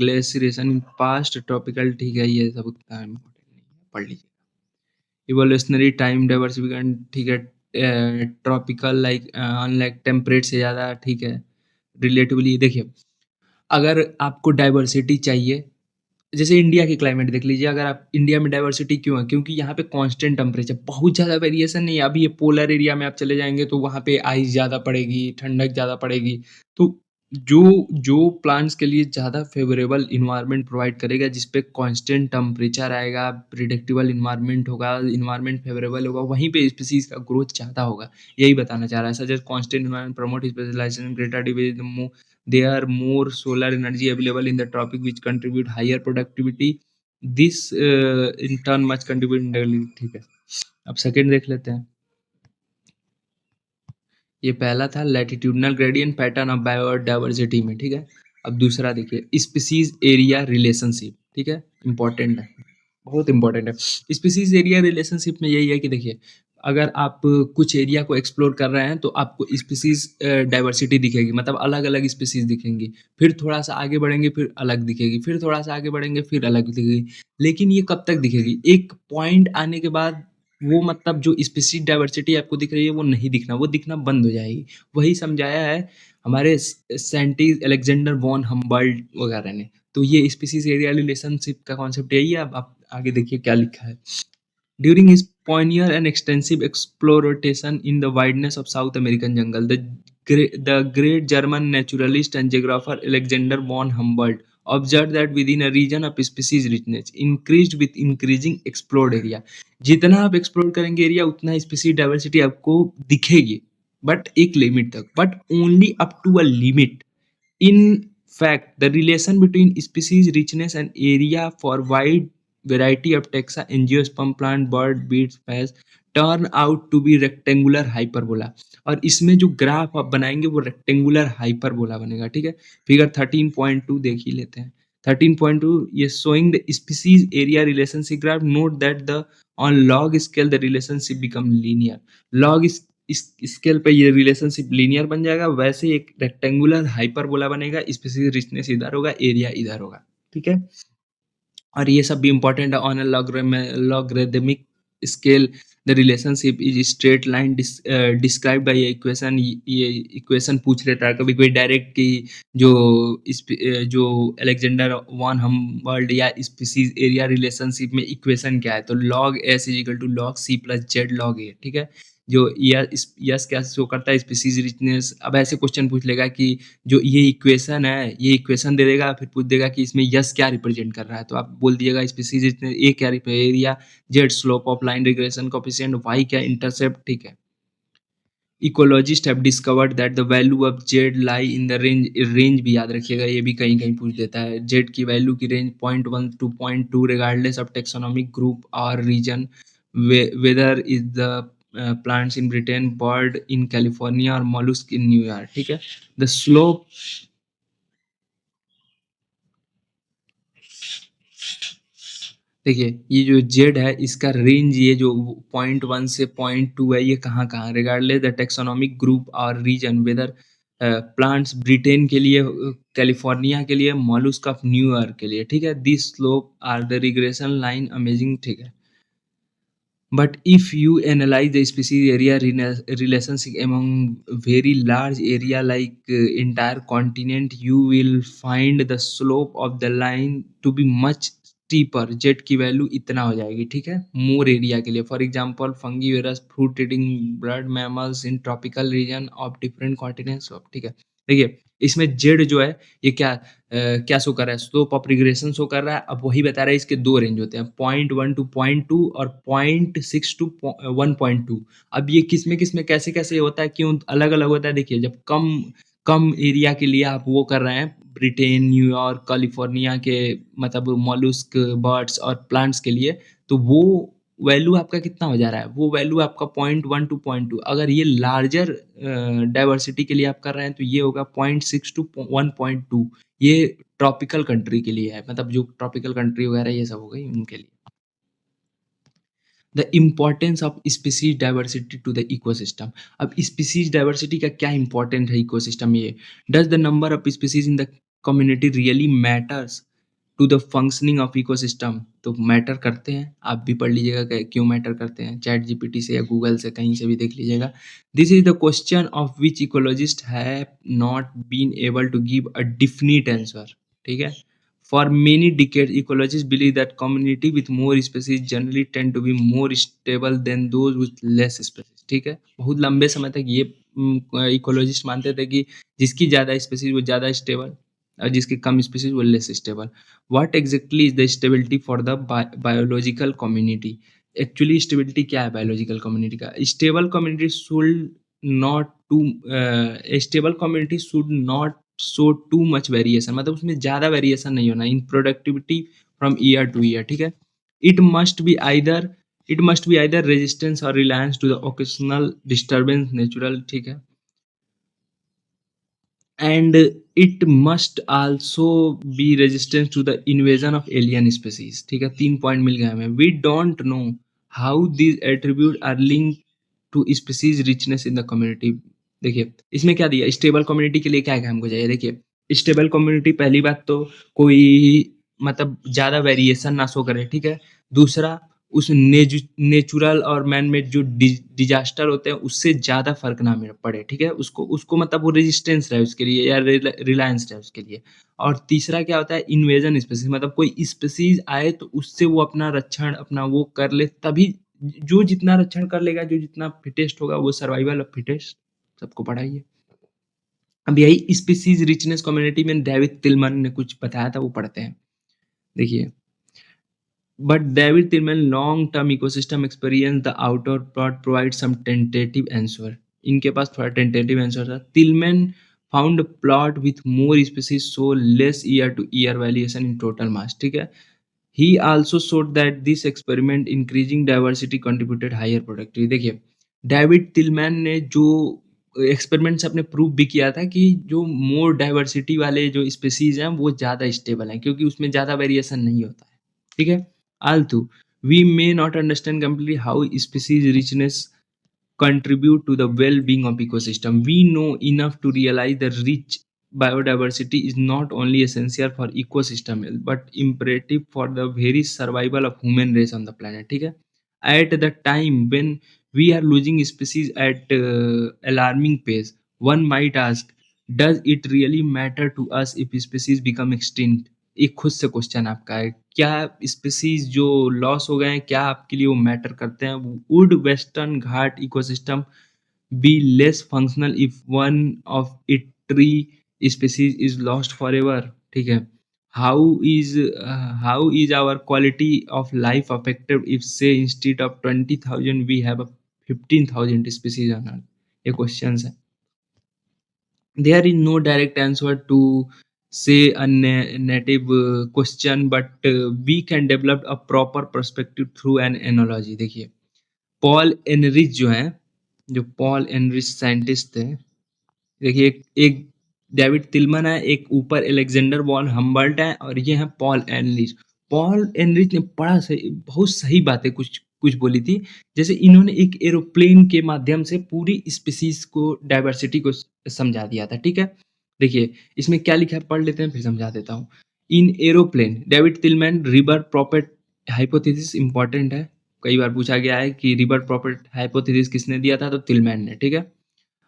glaciation in past tropical, ठीक है, ये सब उतना important नहीं है, पढ़ लीजिए। इवोल्यूशनरी टाइम डाइवर्सिफिकेशन, ठीक है, ट्रॉपिकल लाइक अनलाइक टेम्परेट से ज़्यादा, ठीक है, रिलेटिवली देखिए, अगर आपको डाइवर्सिटी चाहिए, जैसे इंडिया की क्लाइमेट देख लीजिए, अगर आप इंडिया में डाइवर्सिटी क्यों है? क्योंकि यहाँ पे कांस्टेंट टेम्परेचर, बहुत ज़्यादा वेरिएशन नहीं है। अभी ये पोलर एरिया में आप चले जाएँगे तो वहाँ पे आइस ज़्यादा पड़ेगी, ठंडक ज़्यादा पड़ेगी। तो जो जो प्लांट्स के लिए ज़्यादा फेवरेबल एनवायरनमेंट प्रोवाइड करेगा, जिस पे कांस्टेंट टेम्परेचर आएगा, प्रेडिक्टेबल एनवायरनमेंट होगा, एनवायरनमेंट फेवरेबल होगा, वहीं पे स्पीशीज़ का ग्रोथ ज़्यादा होगा। यही बताना चाह रहा है। Such as constant environment promote specialisation, greater division, there are more solar energy available in the tropic which contribute higher productivity, this in turn much contribute indirectly, ठीक है। अब सेकंड देख लेते हैं। ये पहला था latitudinal gradient pattern of biodiversity में, ठीक है। अब दूसरा देखिए, स्पीसीज एरिया रिलेशनशिप, ठीक है, इंपॉर्टेंट है, बहुत इंपॉर्टेंट है। स्पीसीज एरिया रिलेशनशिप में यही है कि देखिए, अगर आप कुछ एरिया को एक्सप्लोर कर रहे हैं तो आपको स्पीसीज डाइवर्सिटी दिखेगी, मतलब अलग अलग स्पीसीज दिखेंगी। फिर थोड़ा सा आगे बढ़ेंगे फिर अलग दिखेगी, फिर थोड़ा सा आगे बढ़ेंगे फिर अलग दिखेगी। लेकिन ये कब तक दिखेगी? एक पॉइंट आने के बाद वो, मतलब जो स्पीसीज डाइवर्सिटी आपको दिख रही है वो नहीं दिखना, वो दिखना बंद हो जाएगी। वही समझाया है हमारे साइंटिस्ट अलेक्जेंडर वॉन हम्बल्ट वगैरह ने। तो ये स्पीसीज एरिया रिलेशनशिप का कॉन्सेप्ट यही है। अब आप आगे देखिए क्या लिखा है। During his pioneer and extensive exploration in the wideness of South American jungle, the great German naturalist and geographer Alexander von Humboldt observed that within a region of species richness increased with increasing explored area. जितना आप एक्सप्लोर करेंगे एरिया, उतना स्पीसीज डाइवर्सिटी आपको दिखेगी, बट एक लिमिट तक, but only up to a limit. In fact, the relation between species richness and area for wide variety of taxa, angiosperm plant, bird, beads, pests turn out to be rectangular hyperbola। और इसमें जो ग्राफ आप बनाएंगे वो रेक्टेंगुलर हाइपरबोला बनेगा, ठीक है। फिगर 13.2 देख ही लेते हैं। 13.2, ये showing the species area relationship graph, note that the on log scale the relationship become linear। log इस स्केल पे ये रिलेशनशिप लीनियर बन जाएगा, वैसे एक रेक्टेंगुलर हाइपरबोला बनेगा, स्पेसिफिक रिचनेस इधर होगा, एरिया इधर होगा, ठीक है। और ये सब भी इंपॉर्टेंट है। On a logarithmic scale the relationship is straight line describe by equation. ये इक्वेशन पूछ लेता है कभी कोई डायरेक्ट कि जो जो अलेक्जेंडर वन हम्बल्ट या स्पीसीज एरिया रिलेशनशिप में इक्वेशन क्या है, तो log S is equal to log C plus Z log A, ठीक है। जो यस क्या शो करता है, स्पीसीज रिचनेस। अब ऐसे क्वेश्चन पूछ लेगा कि जो ये इक्वेशन है, ये इक्वेशन दे देगा, फिर पूछ देगा कि इसमें यस क्या रिप्रेजेंट कर रहा है, तो आप बोल दीजिएगा स्पीसीज ए क्या area, Z slope of line regression coefficient, Y क्या इंटरसेप्ट, ठीक है। Ecologist have discovered that the value of Z lie in the range भी याद रखिएगा, ये भी कहीं कहीं पूछ देता है। जेड की वैल्यू की range 0.1 to 0.2 regardless of taxonomic group और region, whether is the plants in Britain, bird in California और मॉलुस्क इन न्यूयॉर्क, ठीक है। द स्लोप, देखिए ये जो जेड है इसका रेंज, ये जो 0.1 से 0.2 है, ये कहाँ कहाँ, रिगार्डलेस द टेक्सोनॉमिक ग्रुप और रीजन, वेदर प्लांट्स ब्रिटेन के लिए, कैलिफोर्निया के लिए, मॉलुस्क ऑफ न्यूयॉर्क के लिए, ठीक है। This slope are the regression line amazing, ठीक है। But if you analyze the species area relationship among very large area like entire continent, you will find the slope of the line to be much steeper। Z की वैल्यू इतना हो जाएगी, ठीक है, मोर एरिया के लिए। For example frugivorous fruit eating bird mammals in tropical region of different continents of, ठीक है। देखिए इसमें जेड जो है ये क्या शो कर रहा है, स्लोप ऑफ रिग्रेशन शो कर रहा है। अब वही बता रहा है इसके 2 रेंज होते हैं, 0.1 टू 0.2 और 0.6 टू 1.2। अब ये किसमें कैसे-कैसे होता है, क्यों अलग-अलग होता है, देखिए जब कम कम एरिया के लिए आप वो कर रहे हैं, ब्रिटेन, न्यूयॉर्क, कैलिफोर्निया के मतलब मोलस्क, बर्ड्स और प्लांट्स के लिए, तो वो वैल्यू आपका कितना हो जा रहा है, वो वैल्यू आपका 0.1 टू 0.2। अगर ये लार्जर डाइवर्सिटी के लिए आप कर रहे हैं तो ये होगा 0.6 टू 1.2। ये ट्रॉपिकल कंट्री के लिए है, मतलब जो ट्रॉपिकल कंट्री वगैरह ये सब हो गई उनके लिए। The importance of species diversity to the ecosystem. अब स्पीसीज डाइवर्सिटी का क्या इंपॉर्टेंट है इकोसिस्टम में, ये does the number of species in the community really matters to the functioning of ecosystem. तो मैटर करते हैं, आप भी पढ़ लीजिएगा क्यों मैटर करते हैं, चैट जीपीटी से या गूगल से कहीं से भी देख लीजिएगा। This is the question of which ecologist have not been able to give a definite answer. ठीक है, for many decades, ecologists believe that community with more species generally tend to be more stable than those with less species। ठीक है, बहुत लंबे समय तक ये इकोलॉजिस्ट मानते थे कि जिसकी ज़्यादा स्पीसीज वो ज़्यादा स्टेबल और जिसकी कम स्पीसीज वो less stable. What exactly is the stability for the biological community. Actually stability क्या है बायोलॉजिकल कम्युनिटी का, stable community should not to stable community should not so too much variation, मतलब उसमें ज़्यादा वेरिएशन नहीं होना in productivity from year to year. ठीक है, it must be either it must be either resistance और reliance to the occasional disturbance natural. ठीक है, and it must also be resistant to the invasion of alien species। ठीक है, 3 पॉइंट मिल गए हमें। we don't know how these attributes are linked to species richness in the community। देखिए इसमें क्या दिया, स्टेबल कम्युनिटी के लिए क्या क्या हमको चाहिए। देखिए स्टेबल कम्युनिटी, पहली बात तो कोई मतलब ज़्यादा वेरिएशन ना शो करे। ठीक है, दूसरा उस नेचुरल और मैन मेड जो डिजास्टर होते हैं उससे ज़्यादा फर्क ना पड़े। ठीक है, उसको उसको मतलब वो रेजिस्टेंस रहे उसके लिए या रिलायंस रहे उसके लिए। और तीसरा क्या होता है, इन्वेजन स्पेसीज, मतलब कोई स्पेसीज आए तो उससे वो अपना रक्षण अपना वो कर ले, तभी जो जितना रक्षण कर लेगा, जो जितना फिटेस्ट होगा, वो सर्वाइवल ऑफ फिटेस्ट, सबको पढ़ा ही है। अब यही स्पीसीज रिचनेस कम्युनिटी में डेविड तिलमन ने कुछ बताया था, वो पढ़ते हैं। देखिए, but David Tillman long-term ecosystem experience, the outer plot provides some tentative answer। इनके पास थोड़ा tentative answer था। Tillman found a plot with more species so less year to year variation in total mass। ठीक है, he also showed that this experiment increasing diversity contributed higher productivity। देखिए डेविड टिलमैन ने जो एक्सपेरिमेंट से अपने प्रूव भी किया था कि जो मोर डाइवर्सिटी वाले जो स्पेसीज हैं वो ज़्यादा स्टेबल हैं, क्योंकि उसमें ज़्यादा वेरिएशन नहीं होता है। ठीक है, although we may not understand completely how species richness contribute to the well-being of ecosystem, we know enough to realize that rich biodiversity is not only essential for ecosystem health but imperative for the very survival of human race on the planet। ठीक है, at the time when we are losing species at alarming pace, one might ask, does it really matter to us if species become extinct। एक खुद से क्वेश्चन आपका है, क्या स्पीसीज जो लॉस हो गए हैं क्या आपके लिए वो मैटर करते हैं। Would Western Ghat ecosystem be less functional if one of it tree species is lost forever. ठीक है, how is our quality of life affected if say instead of 20,000 we have 15,000 species on earth. ये क्वेश्चन है, there is no direct answer to say a native question, but we can develop a proper perspective through an analogy। देखिए पॉल एनरिच जो हैं, जो पॉल एनरिच साइंटिस्ट थे, देखिए एक डेविड तिलमन है, एक ऊपर एलेक्जेंडर वॉन हम्बर्ट है और ये है पॉल एनरिच। पॉल एनरिच ने बड़ा सही बहुत सही बातें कुछ कुछ बोली थी। जैसे इन्होंने एक एरोप्लेन के माध्यम से पूरी स्पीसीज को डाइवर्सिटी को समझा दिया था। ठीक है, देखिए इसमें क्या लिखा है पढ़ लेते हैं फिर समझा देता हूँ। इन aeroplane David तिलमैन river प्रॉपर्ट hypothesis important है, कई बार पूछा गया है कि रिवर प्रॉपर्ट हाइपोथेसिस किसने दिया था, तो तिलमैन ने। ठीक है,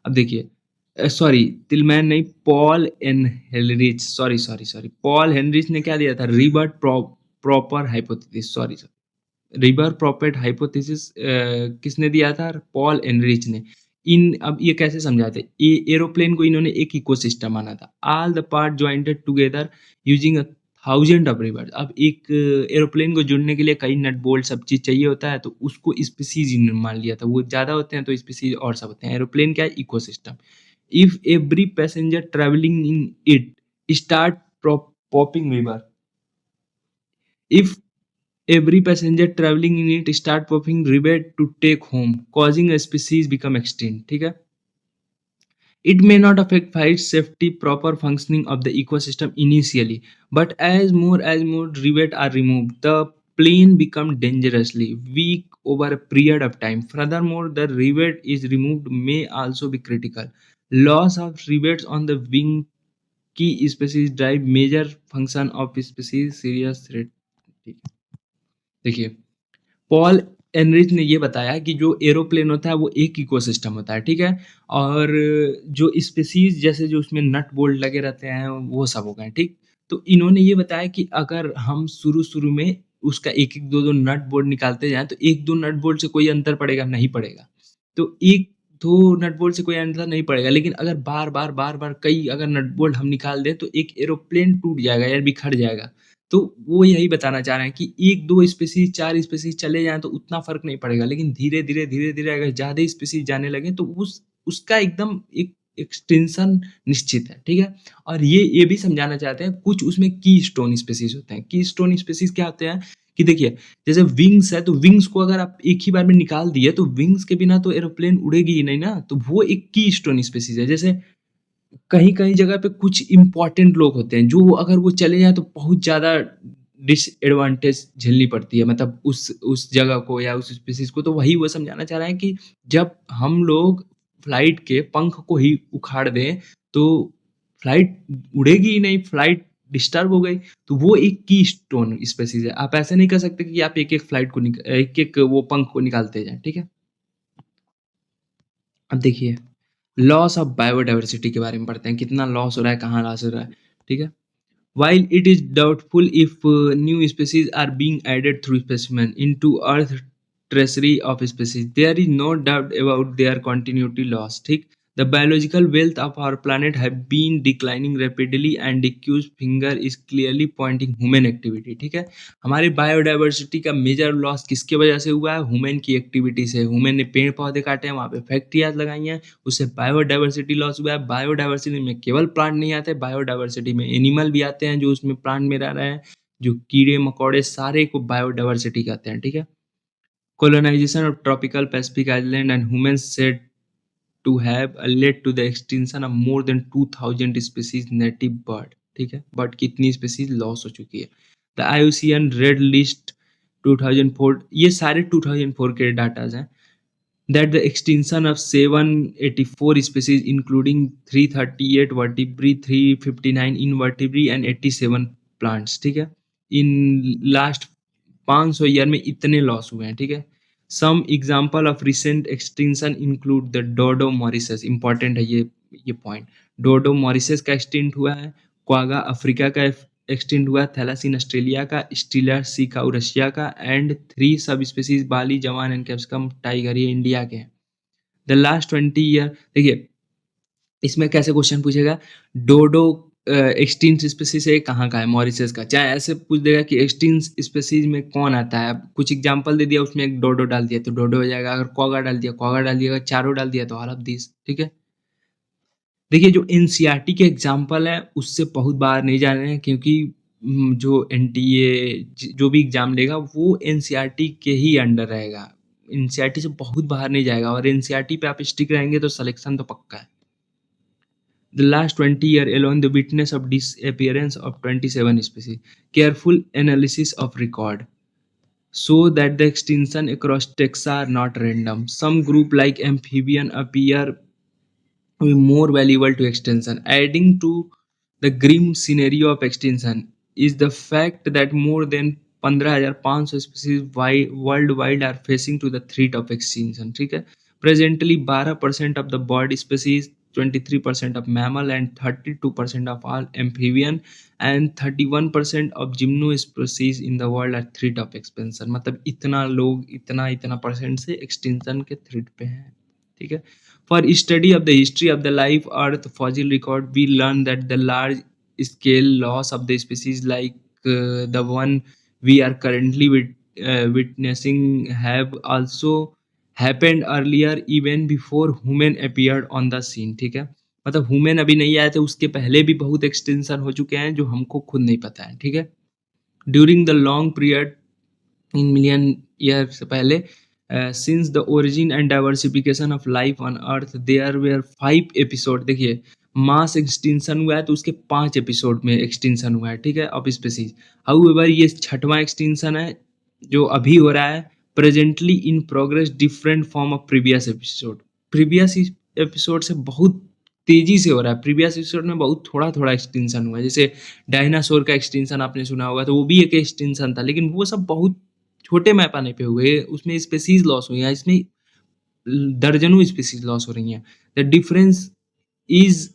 अब देखिए सॉरी तिलमैन नहीं, Paul N Heinrich, sorry Paul Heinrich ने क्या दिया था, रिबर्ट प्रॉपर हाइपोथेसिस, रिबर प्रॉपर्ट हाइपोथेसिस किसने दिया था, पॉल एनरिच ने। अब ये कैसे समझाते हैं? एरोप्लेन को इन्होंने एक इकोसिस्टम माना था। All the part jointed together using a thousand of reverse. अब एक एरोप्लेन को जुड़ने के लिए कई नट बोल्ट सब चीज़ चाहिए होता है, तो उसको स्पीशीज़ इन्होंने मान लिया था। वो ज़्यादा होते हैं तो स्पीशीज़ और सब होते हैं। एरोप्लेन क्या है? Ecosystem. If every passenger travelling in it start popping river, if every passenger traveling in it start popping rivet to take home, causing a species become extinct. ठीक है? It may not affect flight safety, proper functioning of the ecosystem initially, but as more rivet are removed, the plane become dangerously weak over a period of time. Furthermore, the rivet is removed may also be critical. Loss of rivets on the wing key species drive major function of species serious threat. ठीक है? देखिए, पॉल एनरिच ने ये बताया कि जो एरोप्लेन होता है वो एक इकोसिस्टम होता है, ठीक है? और जो स्पीशीज़ जैसे जो उसमें नट बोल्ट लगे रहते हैं वो सब हो गए, ठीक? तो इन्होंने ये बताया कि अगर हम शुरू-शुरू में उसका 1-1 2-2 नट बोल्ट निकालते जाएँ तो 1-2 नट बोल्ट से कोई अंतर पड़ेगा? नहीं पड़ेगा। तो 1-2 नट बोल्ट से कोई अंतर नहीं पड़ेगा, लेकिन अगर बार-बार, बार-बार कई अगर नट बोल्ट हम निकाल दें तो एक एरोप्लेन टूट जाएगा या बिखर जाएगा। तो वो यही बताना चाह रहे हैं कि 1-2 स्पीशीज़ 4 स्पीशीज़ चले जाएँ तो उतना फ़र्क नहीं पड़ेगा, लेकिन धीरे-धीरे, धीरे-धीरे अगर ज़्यादा स्पीशीज़ जाने लगें तो उसका एकदम एक एक्सटिंक्शन निश्चित है, ठीक है? और ये भी समझाना चाहते हैं कुछ उसमें कीस्टोन स्पीशीज़ होते हैं। कीस्टोन स्पीशीज़ क्या होते हैं कि देखिए, जैसे विंग्स है तो विंग्स को अगर आप एक ही बार में निकाल दिए तो विंग्स के बिना तो एरोप्लेन उड़ेगी ही नहीं ना, तो वो एक कीस्टोन स्पीशीज़ है। जैसे कहीं-कहीं जगह पे कुछ इम्पोर्टेंट लोग होते हैं, जो अगर वो चले जाएँ तो बहुत ज़्यादा डिसएडवांटेज झेलनी पड़ती है, मतलब उस जगह को या उस स्पीशीज़ को। तो वही वो समझाना चाह रहे हैं कि जब हम लोग फ्लाइट के पंख को ही उखाड़ दें, तो फ्लाइट उड़ेगी ही नहीं, फ्लाइट डिस्टर्ब हो गई। तो वो एक कीस्टोन स्पीशीज़ है। आप ऐसे नहीं कर सकते कि आप एक-एक फ्लाइट को एक-एक वो पंख को निकालते जाएँ, ठीक है? अब देखिए, लॉस ऑफ बायोडायवर्सिटी के बारे में पढ़ते हैं, कितना लॉस हो रहा है, कहाँ लॉस हो रहा है, ठीक है? While it is doubtful if new species are being added through specimen into Earth treasury of species, there is no doubt about their continuity loss. ठीक, the biological wealth of our planet have been declining rapidly, and the accused finger is clearly pointing human activity. ठीक है, हमारी बायोडाइवर्सिटी का मेजर लॉस किसकी वजह से हुआ है? ह्यूमन की एक्टिविटी से। ह्यूमन ने पेड़ पौधे काटे हैं, वहाँ पे फैक्ट्रियाज लगाई हैं, उससे बायोडाइवर्सिटी लॉस हुआ है। बायोडाइवर्सिटी में केवल प्लांट नहीं आते, बायोडाइवर्सिटी में एनिमल भी आते हैं जो उसमें प्लांट में रह रहे हैं, जो कीड़े मकोड़े सारे को बायोडाइवर्सिटी कहते हैं, ठीक है? Colonization of tropical Pacific island and humans said to have led to the extinction of more than 2000 species native bird. ठीक है, बट कितनी स्पीसीज लॉस हो चुकी है? द IUCN रेड लिस्ट 2004, ये सारे 2004 के डाटाज हैं, that the extinction of 784 species including 338 vertebrate, 359 invertebrate and 87 plants, ठीक है, इन लास्ट 500 ईयर में इतने लॉस हुए हैं, ठीक है। Some example of recent extinction include the dodo Mauritius, important है ये पॉइंट। डोडो मॉरिशस का एक्सटिंक्ट हुआ है, क्वागा अफ्रीका का एक्सटिंक्ट हुआ, थैलासिन ऑस्ट्रेलिया का, स्टीलर सी काऊ रशिया का, and 3 subspecies Bali Javan and Caspian tiger ये इंडिया के हैं। द लास्ट 20 ईयर, देखिए इसमें कैसे क्वेश्चन पूछेगा, डोडो एक्सटिंक्ट स्पीसीज है, कहाँ का है? मॉरिशस का। चाहे ऐसे पूछ देगा कि एक्सटिंक्ट स्पीसीज में कौन आता है, अब कुछ एग्जांपल दे दिया, उसमें एक डोडो डाल दिया तो डोडो हो जाएगा, अगर क्वागा डाल दिया क्वागा डाल दिया, अगर चारों डाल दिया तो ऑल ऑफ दिस, ठीक है। देखिए जो एनसीईआरटी के एग्जाम्पल है उससे बहुत बाहर नहीं जा रहे हैं, क्योंकि जो एनटीए जो भी एग्जाम लेगा वो एनसीईआरटी के ही अंडर रहेगा, एनसीईआरटी से बहुत बाहर नहीं जाएगा, और एनसीईआरटी पे आप स्टिक रहेंगे तो सिलेक्शन तो पक्का है। The last 20 years alone, the witness of disappearance of 27 species. Careful analysis of record show that the extinction across Texas are not random. Some group like amphibian appear to be more valuable to extinction. Adding to the grim scenario of extinction is the fact that more than 15,500 species worldwide are facing to the threat of extinction. ठीक है, presently 12% of the bird species, 23% of mammal and 32% of all amphibian and 31% of gymno species in the world are threat of extinction. मतलब इतना लोग इतना इतना परसेंट से extinction के threat पे हैं, ठीक है। For study of the history of the life Earth fossil record, we learn that the large scale loss of the species like the one we are currently witnessing have also happened earlier even before human appeared on the scene. ठीक है, मतलब ह्यूमन अभी नहीं आए थे, उसके पहले भी बहुत एक्सटेंशन हो चुके हैं जो हमको खुद नहीं पता है. ठीक है, during the long period in million year से पहले, since the origin and diversification of life on earth there were 5 episode. देखिए, मास एक्सटिंक्शन हुआ है तो उसके 5 एपिसोड में एक्सटिंक्शन हुआ है. ठीक है, ऑफ स्पीसीज. हाउएवर ये छठवां एक्सटिंक्शन है जो अभी हो रहा है. Presently in progress different form of previous episode. Previous episode से बहुत तेजी से हो रहा है. प्रीवियस एपिसोड में बहुत थोड़ा थोड़ा एक्सटेंशन हुआ है. जैसे डायनासोर का एक्सटेंशन आपने सुना होगा, तो वो भी एक एक्सटेंशन था, लेकिन वो सब बहुत छोटे पैमाने पे हुए. उसमें स्पेसीज लॉस हुई हैं, इसमें दर्जनों स्पीसीज लॉस हो रही हैं. The difference is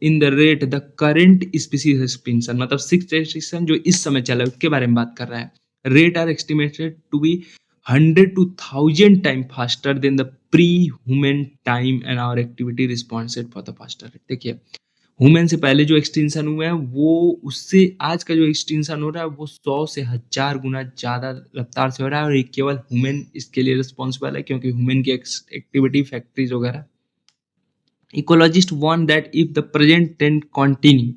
in the rate the current species extinction, मतलब सिक्स एक्सटिंक्शन जो इस समय चल रहा है उसके बारे में बात कर रहा है. Rate are estimated to be 100 to 1000 time faster than the pre human time and our activity responsible for the faster rate. देखिए, ह्यूमन से पहले जो एक्सटिंक्शन हुए हैं वो उससे आज का जो एक्सटिंक्शन हो रहा है वो 100 से 1000 गुना ज़्यादा रफ्तार से हो रहा है. और ये केवल ह्यूमन इसके लिए रिस्पॉन्सिबल है, क्योंकि ह्यूमन की एक्टिविटी, फैक्ट्रीज वगैरह. Ecologist want that if the present trend continue,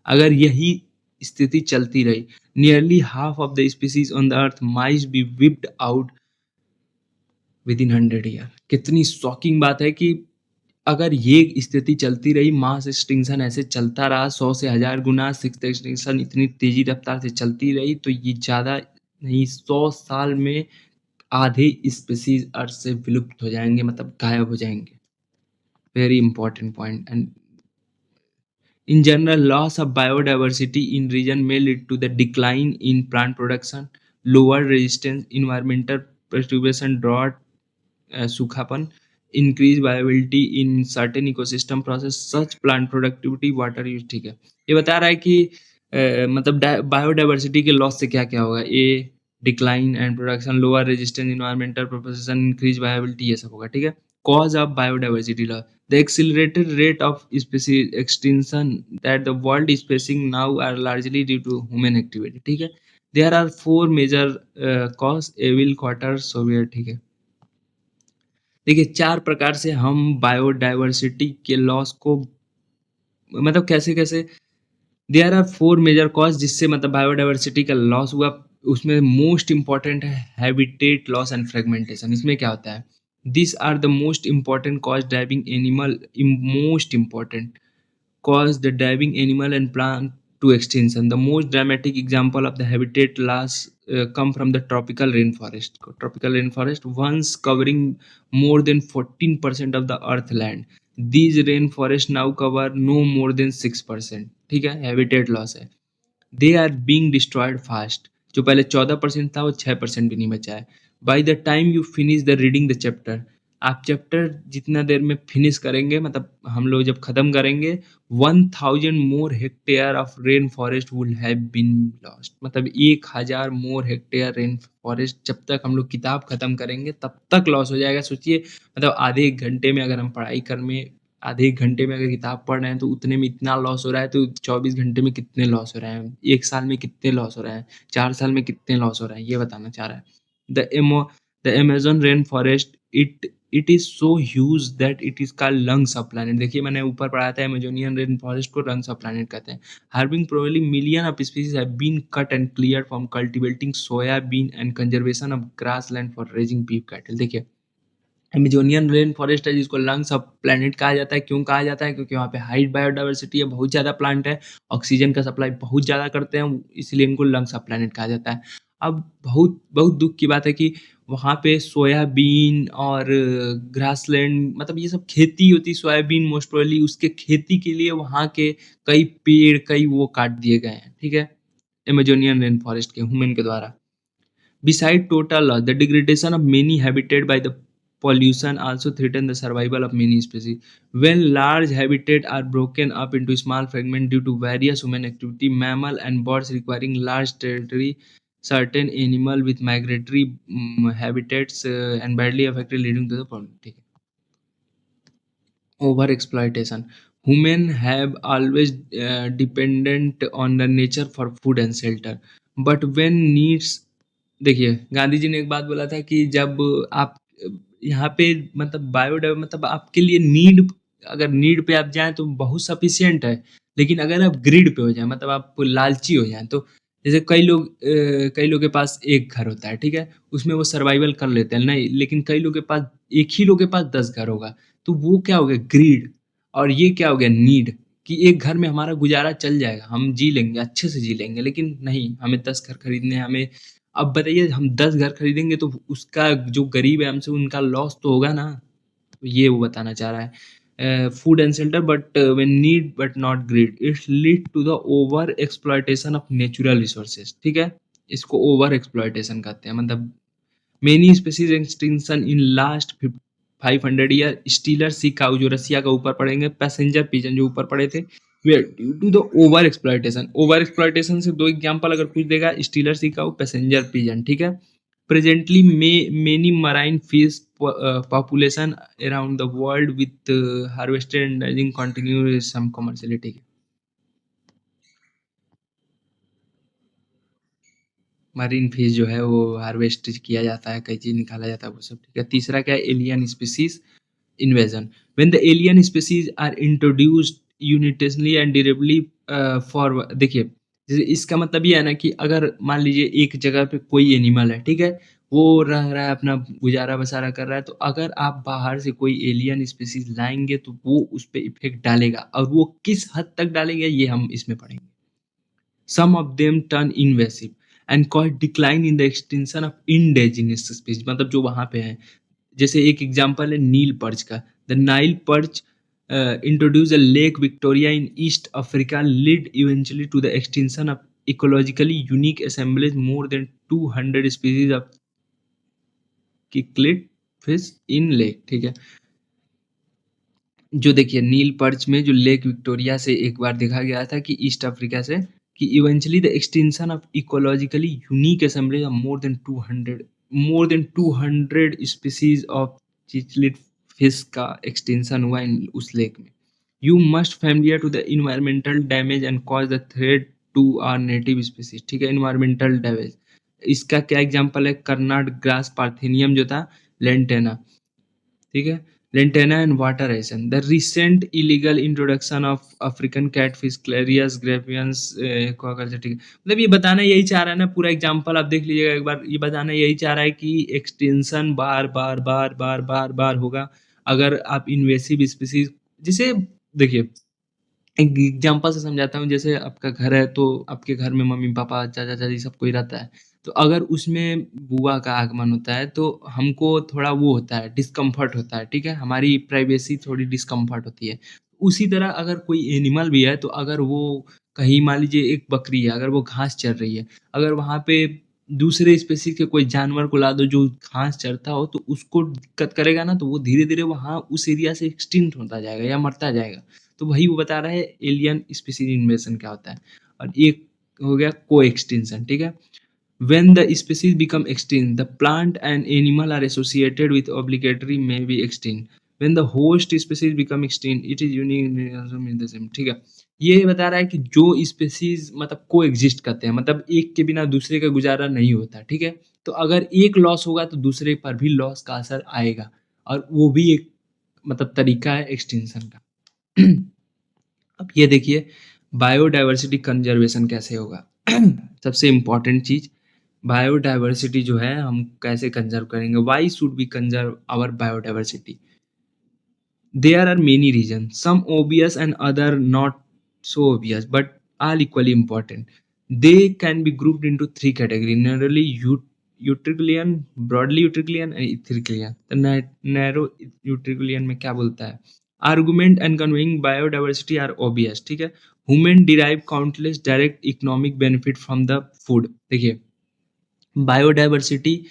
अगर यही स्थिति चलती रही, nearly half of the species on the earth might be whipped out with in 100 year. कितनी शॉकिंग बात है कि अगर ये स्थिति चलती रही, मास एक्सटिंक्शन ऐसे चलता रहा 100 से 1000 गुना, सिक्स एक्सटिंक्शन इतनी तेजी रफ्तार से चलती रही, तो ये ज़्यादा नहीं, 100 साल में आधे स्पीसीज अर्थ से विलुप्त हो जाएंगे, मतलब गायब हो जाएंगे. Very important point. And in general, loss of biodiversity in region may lead to the decline in plant production, lower resistance, environmental perturbation, drought, सूखापन, increase viability in certain ecosystem process, such plant productivity, water use. ठीक है, ये बता रहा है कि मतलब बायोडाइवर्सिटी के लॉस से क्या क्या होगा. A, decline and production, lower resistance, environmental proposition, increase viability, ये सब होगा. ठीक है, cause of biodiversity loss, the accelerated rate of species extinction that the world is facing now are largely due to human activity. ठीक है, there are four major cause, evil, quarter, severe. ठीक है, देखिए 4 प्रकार से हम बायोडाइवर्सिटी के लॉस को, मतलब कैसे कैसे, देयर आर 4 मेजर कॉज जिससे मतलब बायोडाइवर्सिटी का लॉस हुआ. उसमें मोस्ट इंपॉर्टेंट है हैबिटेट लॉस एंड फ्रेगमेंटेशन. इसमें क्या होता है, this are the most important cause driving animal, most important cause the diving animal and plant to extinction. The most dramatic example of the habitat loss come from the tropical rainforest. Tropical rainforest once covering more than 14% of the earth land. These rainforests now cover no more than 6%. ठीक है, habitat loss है. They are being destroyed fast. जो पहले 14% था वो 6% भी नहीं बचा है. By the time you finish the reading the chapter, आप चैप्टर जितना देर में फिनिश करेंगे, मतलब हम लोग जब खत्म करेंगे, 1000 more hectare of rain forest would have been lost. मतलब 1000 मोर हेक्टेयर रेन फॉरेस्ट जब तक हम लोग किताब खत्म करेंगे तब तक लॉस हो जाएगा. सोचिए, मतलब आधे एक घंटे में अगर हम पढ़ाई कर में, आधे एक घंटे में अगर किताब पढ़ रहे हैं तो उतने में इतना लॉस हो रहा है, तो 24 घंटे में कितने लॉस हो रहे हैं, एक साल में कितने लॉस हो रहे हैं, 4 साल में कितने लॉस हो रहे हैं, ये बताना चाह रहा है. The Amazon rain forest, it is so huge that it is called lungs of planet. देखिए, मैंने ऊपर पढ़ा था अमेजोनियन रेन फॉरेस्ट को लंग्स ऑफ प्लैनेट कहते हैं. Harbouring probably million of species have been cut and clear from cultivating soya bean and conservation of grass land for raising beef cattle. देखिए, अमेजोनियन रेन फॉरेस्ट है जिसको लंग्स ऑफ प्लैनेट कहा जाता है. क्यों कहा जाता है, क्योंकि वहाँ पे हाई बायोडाइवर्सिटी है, बहुत ज़्यादा प्लांट है, ऑक्सीजन का सप्लाई बहुत ज़्यादा करते हैं, इसलिए इनको लंग्स ऑफ प्लैनेट कहा जाता है. अब बहुत बहुत दुख की बात है कि वहाँ पे सोयाबीन और ग्रासलैंड, मतलब ये सब खेती होती, सोयाबीन मोस्ट प्रोबेबली, उसके खेती के लिए वहाँ के कई पेड़, कई वो काट दिए गए हैं. ठीक है, अमेजोनियन रेन फॉरेस्ट के ह्यूमन के द्वारा. Beside total loss, the degradation of many habitat by the pollution also threaten the survival of many species. When large habitat are broken up into small fragments due to various human activity, mammal and birds requiring large territory, certain animal with migratory habitats and badly affected, leading to the problem. ठीक है, over exploitation. Women have always dependent on the nature for food and shelter, but when needs, देखिए गांधी जी ने एक बात बोला था कि जब आप यहाँ पे मतलब बायोडाइ मतलब आपके लिए नीड, अगर नीड पे आप जाएं तो बहुत सफिशिएंट है, लेकिन अगर आप ग्रीड पे हो जाए मतलब आप लालची हो जाएं तो जैसे कई लोग के पास एक घर होता है, ठीक है, उसमें वो सर्वाइवल कर लेते हैं, नहीं लेकिन कई लोग के पास एक ही लोग के पास 10 घर होगा, तो वो क्या हो गया ग्रीड, और ये क्या हो गया नीड, कि एक घर में हमारा गुजारा चल जाएगा, हम जी लेंगे, अच्छे से जी लेंगे, लेकिन नहीं, हमें 10 घर खरीदने हैं, हमें। अब बताइए हम 10 घर खरीदेंगे तो उसका जो गरीब है हमसे उनका लॉस तो होगा ना, तो ये वो बताना चाह रहा है। Food and shelter but when need but not greed, it's lead to the over exploitation of natural resources, ठीक है, इसको ओवर एक्सप्लॉयटेशन कहते हैं, मतलब many species extinction in last 500 year, Steller sea cow जो रसिया का ऊपर पड़ेंगे, पैसेंजर पिजन जो ऊपर पड़े थे, were due to the over exploitation. Over exploitation से दो एग्जांपल अगर पूछ देगा, Steller sea cow, passenger pigeon, ठीक है। Presently many marine fish population around the world with harvested and rising continue some commerciality. Marine fish जो है वो हार्वेस्ट किया जाता है, कई चीज निकाला जाता है, वो सब ठीक है। तीसरा क्या है, alien species invasion. When the alien species are introduced unitary and durably for, देखिए जैसे इसका मतलब ये है ना कि अगर मान लीजिए एक जगह पे कोई एनिमल है, ठीक है, वो रह रहा है अपना गुजारा बसारा कर रहा है, तो अगर आप बाहर से कोई एलियन स्पीसीज लाएंगे तो वो उस पर इफेक्ट डालेगा, और वो किस हद तक डालेगा ये हम इसमें पढ़ेंगे। Some of them turn invasive and cause decline in the extinction of indigenous species, मतलब जो वहाँ पे हैं। जैसे एक एग्जांपल है नील पर्च का। The Nile perch introduce lake Victoria in east Africa lead eventually to the extinction of ecologically unique assemblies more than 200 species of cichlid fish in lake, ठीक है। जो देखिए नील पर्च में जो लेक विक्टोरिया से एक बार देखा गया था कि ईस्ट अफ्रीका से, कि eventually the extension of ecologically unique assembly of more than 200 species of cichlid fish का एक्सटेंशन हुआ इन उस लेक में। You must familiar to the environmental damage and cause the threat to our native species, ठीक है, इन्वायरमेंटल डैमेज। इसका क्या एग्जांपल है, कर्नाड ग्रास पार्थेनियम जो था, लेंटेना, ठीक है, लेंटेना एंड वाटर एसन। The recent illegal introduction of African catfish Clarias gariepinus aquaculture, ठीक है, मतलब ये बताना यही चाह रहा है ना, पूरा एग्जांपल आप देख लीजिएगा एक बार, ये बताना यही चाह रहा है कि एक्सटेंशन बार बार बार बार बार बार होगा अगर आप इन्वेसिव स्पीसीज, जिसे देखिए एक एग्जांपल से समझाता हूँ, जैसे आपका घर है तो आपके घर में मम्मी पापा चाचा चाची सब कोई रहता है, तो अगर उसमें बुआ का आगमन होता है तो हमको थोड़ा वो होता है, डिस्कम्फर्ट होता है, ठीक है, हमारी प्राइवेसी थोड़ी डिस्कम्फर्ट होती है। उसी तरह अगर कोई एनिमल भी है तो अगर वो कहीं मान लीजिए एक बकरी है, अगर वो घास चर रही है, अगर वहाँ पे दूसरे स्पेसीज के कोई जानवर को ला दो जो घास चरता हो तो उसको दिक्कत करेगा ना, तो वो धीरे धीरे वहाँ उस एरिया से एक्सटिंक्ट होता जाएगा या मरता जाएगा। तो वही वो बता रहा है एलियन स्पीसीज इन्वेजन क्या होता है। और एक हो गया को एक्सटिंक्शन, ठीक है। When the species become extinct, the plant and animal are associated with obligatory may be extinct. When the host species become extinct, it is unique organism in the same, ठीक है। ये बता रहा है कि जो स्पेसीज मतलब को एग्जिस्ट करते हैं, मतलब एक के बिना दूसरे का गुजारा नहीं होता, ठीक है, तो अगर एक लॉस होगा तो दूसरे पर भी लॉस का असर आएगा, और वो भी एक मतलब तरीका है एक्सटिंक्शन का। अब ये देखिए बायोडायवर्सिटी कंजर्वेशन कैसे होगा। सबसे इम्पोर्टेंट चीज, बायोडायवर्सिटी जो है हम कैसे कंजर्व करेंगे, why should be conserve our biodiversity. There are many reasons, some obvious and other not so obvious, but all equally important. They can be grouped into three categories: narrowly Utriculain, broadly Utriculain, and Ethicalian. The narrow Utriculain में क्या बोलता है? Argument and conveying biodiversity are obvious, ठीक है? Human derive countless direct economic benefit from the food. देखिए बायोडायवर्सिटी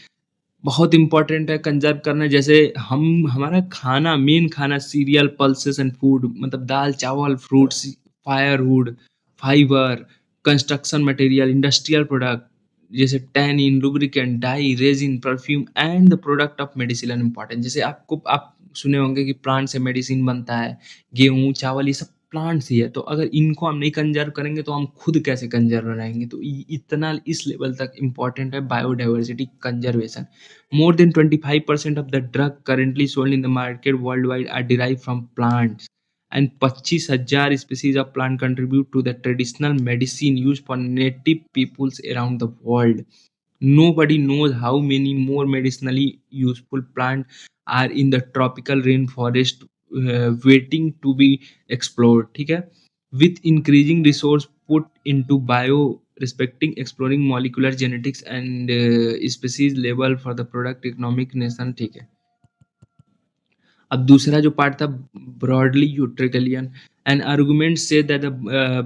बहुत इंपॉर्टेंट है कंजर्व करना। जैसे हम हमारा खाना, मेन खाना सीरियल पल्सेस एंड फूड, मतलब दाल चावल fruits, firewood, fibre, construction material, industrial product जैसे tannin, lubricant, dye, resin, perfume and the product of medicine important. जैसे आपको आप सुने होंगे कि प्लांट से मेडिसिन बनता है, गेहूँ, चावल ये सब प्लांट से ही है, तो अगर इनको हम नहीं कंज़र्व करेंगे तो हम खुद कैसे कंज़र्व रहेंगे? तो इ इतना इस लेवल तक इम्पोर्टेंट है biodiversity conservation. More than 25% of the drug currently sold in the market worldwide are derived from plants, and 25,000 species of plant contribute to the traditional medicine used for native peoples around the world. Nobody knows how many more medicinally useful plants are in the tropical rainforest waiting to be explored. ठीक है, with increasing resource put into bio respecting exploring molecular genetics and species level for the product economic nation. ठीक है, अब दूसरा जो पार्ट था ब्रॉडली यूट्रिकलियन एंड आर्गुमेंट से that the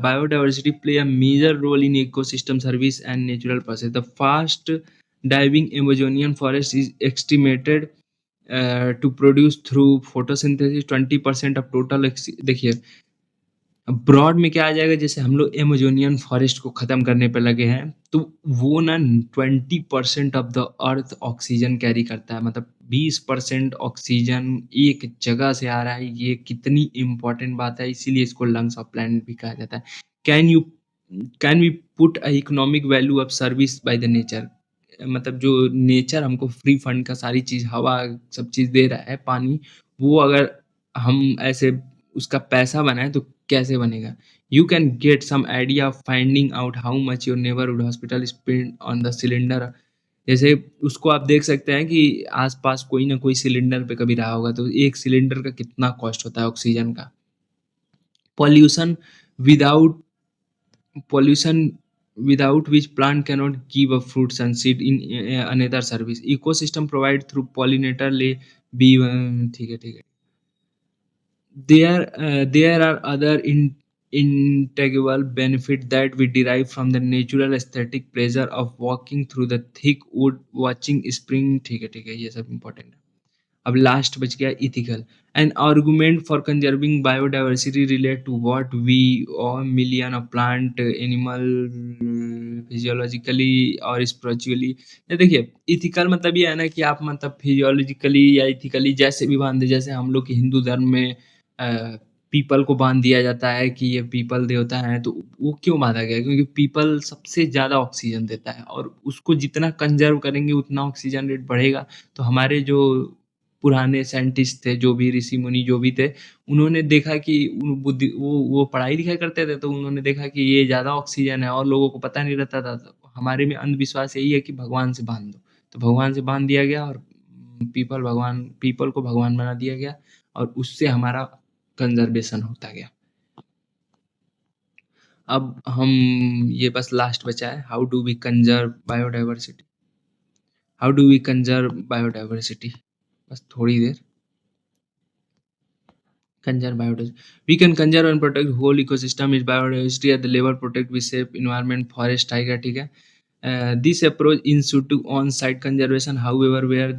biodiversity play a major role in ecosystem service and natural process the fast diving Amazonian forest is estimated to produce through photosynthesis 20% of total. देखिए, अब ब्रॉड में क्या आ जाएगा, जैसे हम लोग एमेजोनियन फॉरेस्ट को खत्म करने पे लगे हैं, तो वो ना 20% of the earth oxygen carry करता है, मतलब 20% ऑक्सीजन एक जगह से आ रहा है। ये कितनी इंपॉर्टेंट बात है, इसीलिए इसको लंग्स ऑफ प्लैनेट भी कहा जाता है। Can you can we put a economic value of service by the nature, मतलब जो नेचर हमको फ्री फंड का सारी चीज, हवा सब चीज दे रहा है, पानी, वो अगर हम ऐसे उसका पैसा बनाए तो कैसे बनेगा? You can get some idea of finding out how much your neighbourhood hospital spend on the cylinder. जैसे उसको आप देख सकते हैं कि आसपास कोई ना कोई सिलेंडर पे कभी रहा होगा, तो एक सिलेंडर का कितना कॉस्ट होता है ऑक्सीजन का। Pollution without pollution without which plant cannot give up fruits and seed in another service ecosystem provide through pollinator lay bee ठीक है, ठीक है। There are other intangible benefit that we derive from the natural aesthetic pleasure of walking through the thick wood watching spring। ठीक है, ठीक है, ये सब important है। अब लास्ट बच गया ethical an argument for conserving biodiversity relate to what we owe million of plant animal physiologically और स्पिरिचुअली। ये देखिए, इथिकल मतलब ये है ना कि आप मतलब फिजियोलॉजिकली या इथिकली जैसे भी बांधे, जैसे हम लोग के हिंदू धर्म में पीपल को बांध दिया जाता है कि ये पीपल देवता है, तो वो क्यों बांधा गया है? क्योंकि पीपल सबसे ज़्यादा ऑक्सीजन देता है और उसको जितना कंजर्व करेंगे उतना ऑक्सीजन रेट बढ़ेगा। तो हमारे जो पुराने साइंटिस्ट थे, जो भी ऋषि-मुनि जो भी थे, उन्होंने देखा कि बुद्धि वो पढ़ाई-लिखाई करते थे, तो उन्होंने देखा कि ये ज़्यादा ऑक्सीजन है और लोगों को पता नहीं रहता था। तो हमारे में अंधविश्वास यही है कि भगवान से बाँध दो, तो भगवान से बाँध दिया गया और पीपल को भगवान बना दिया गया और उससे हमारा कंज़र्वेशन होता गया। अब हम ये बस लास्ट बचा है, how do we conserve biodiversity? How do we conserve biodiversity? बस थोड़ी देर। Conserve biodiversity. We can conserve and protect whole ecosystem is biodiversity at the level protect we shape environment forest tiger, ठीक है। This approach in situ on site conservation, however, where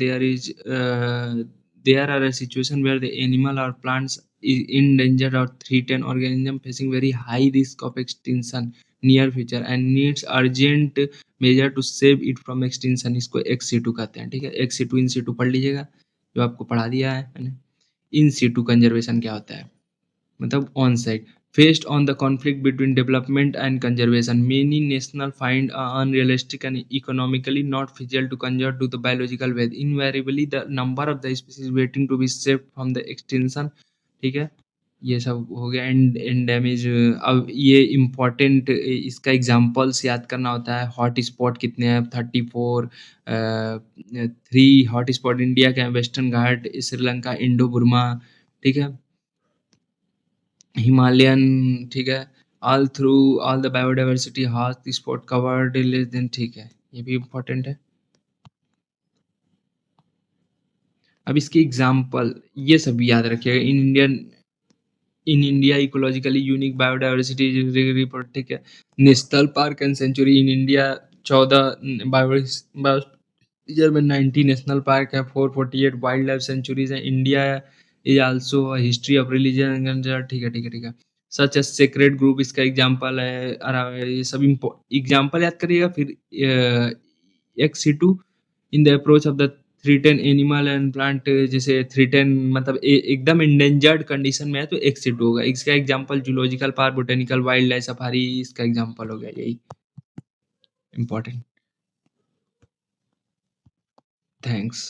there are a situation where the animal or plants is endangered or threatened organism facing very high risk of extinction near future and needs urgent measure to save it from extinction, इसको ex situ कहते हैं, ठीक है। ex situ in situ पढ़ लीजिएगा, जो आपको पढ़ा दिया है मैंने। इन situ कंजर्वेशन क्या होता है? मतलब on site faced on the conflict between development and conservation, many national find unrealistic and economically not feasible to conserve to the biological way, invariably the number of the species waiting to be saved from the extinction। ठीक है, ये सब हो गया। And damage. अब ये इम्पोर्टेंट इसका एग्जांपल्स याद करना होता है। हॉट स्पॉट कितने हैं? 34। 3 हॉट स्पॉट इंडिया के हैं, वेस्टर्न घाट, श्रीलंका, इंडो बुर्मा, ठीक है, हिमालयन, ठीक है, all through all the biodiversity hot spot covered less than, ठीक है, ये भी इम्पोर्टेंट है। अब इसके एग्जाम्पल ये सब याद रखिएगा। In India ecologically unique biodiversity report, ठीक है। National park and sanctuary in India 14 biosphere में 90 नेशनल पार्क है, 448 वाइल्ड लाइफ सेंचुरीज है। India is also history of religion, ठीक है, ठीक है, ठीक है। सच ए सेक्रेट ग्रुप इसका एग्जाम्पल है। ये सब एग्जाम्पल याद करिएगा। फिर ex situ in the approach of the threaten animal and plant, जैसे थ्रीटेन मतलब एकदम इंडेंजर्ड कंडीशन में है तो एक्सिट होगा। इसका example zoological park, botanical wild life safari, इसका एग्जांपल हो गया यही इम्पोर्टेंट। थैंक्स।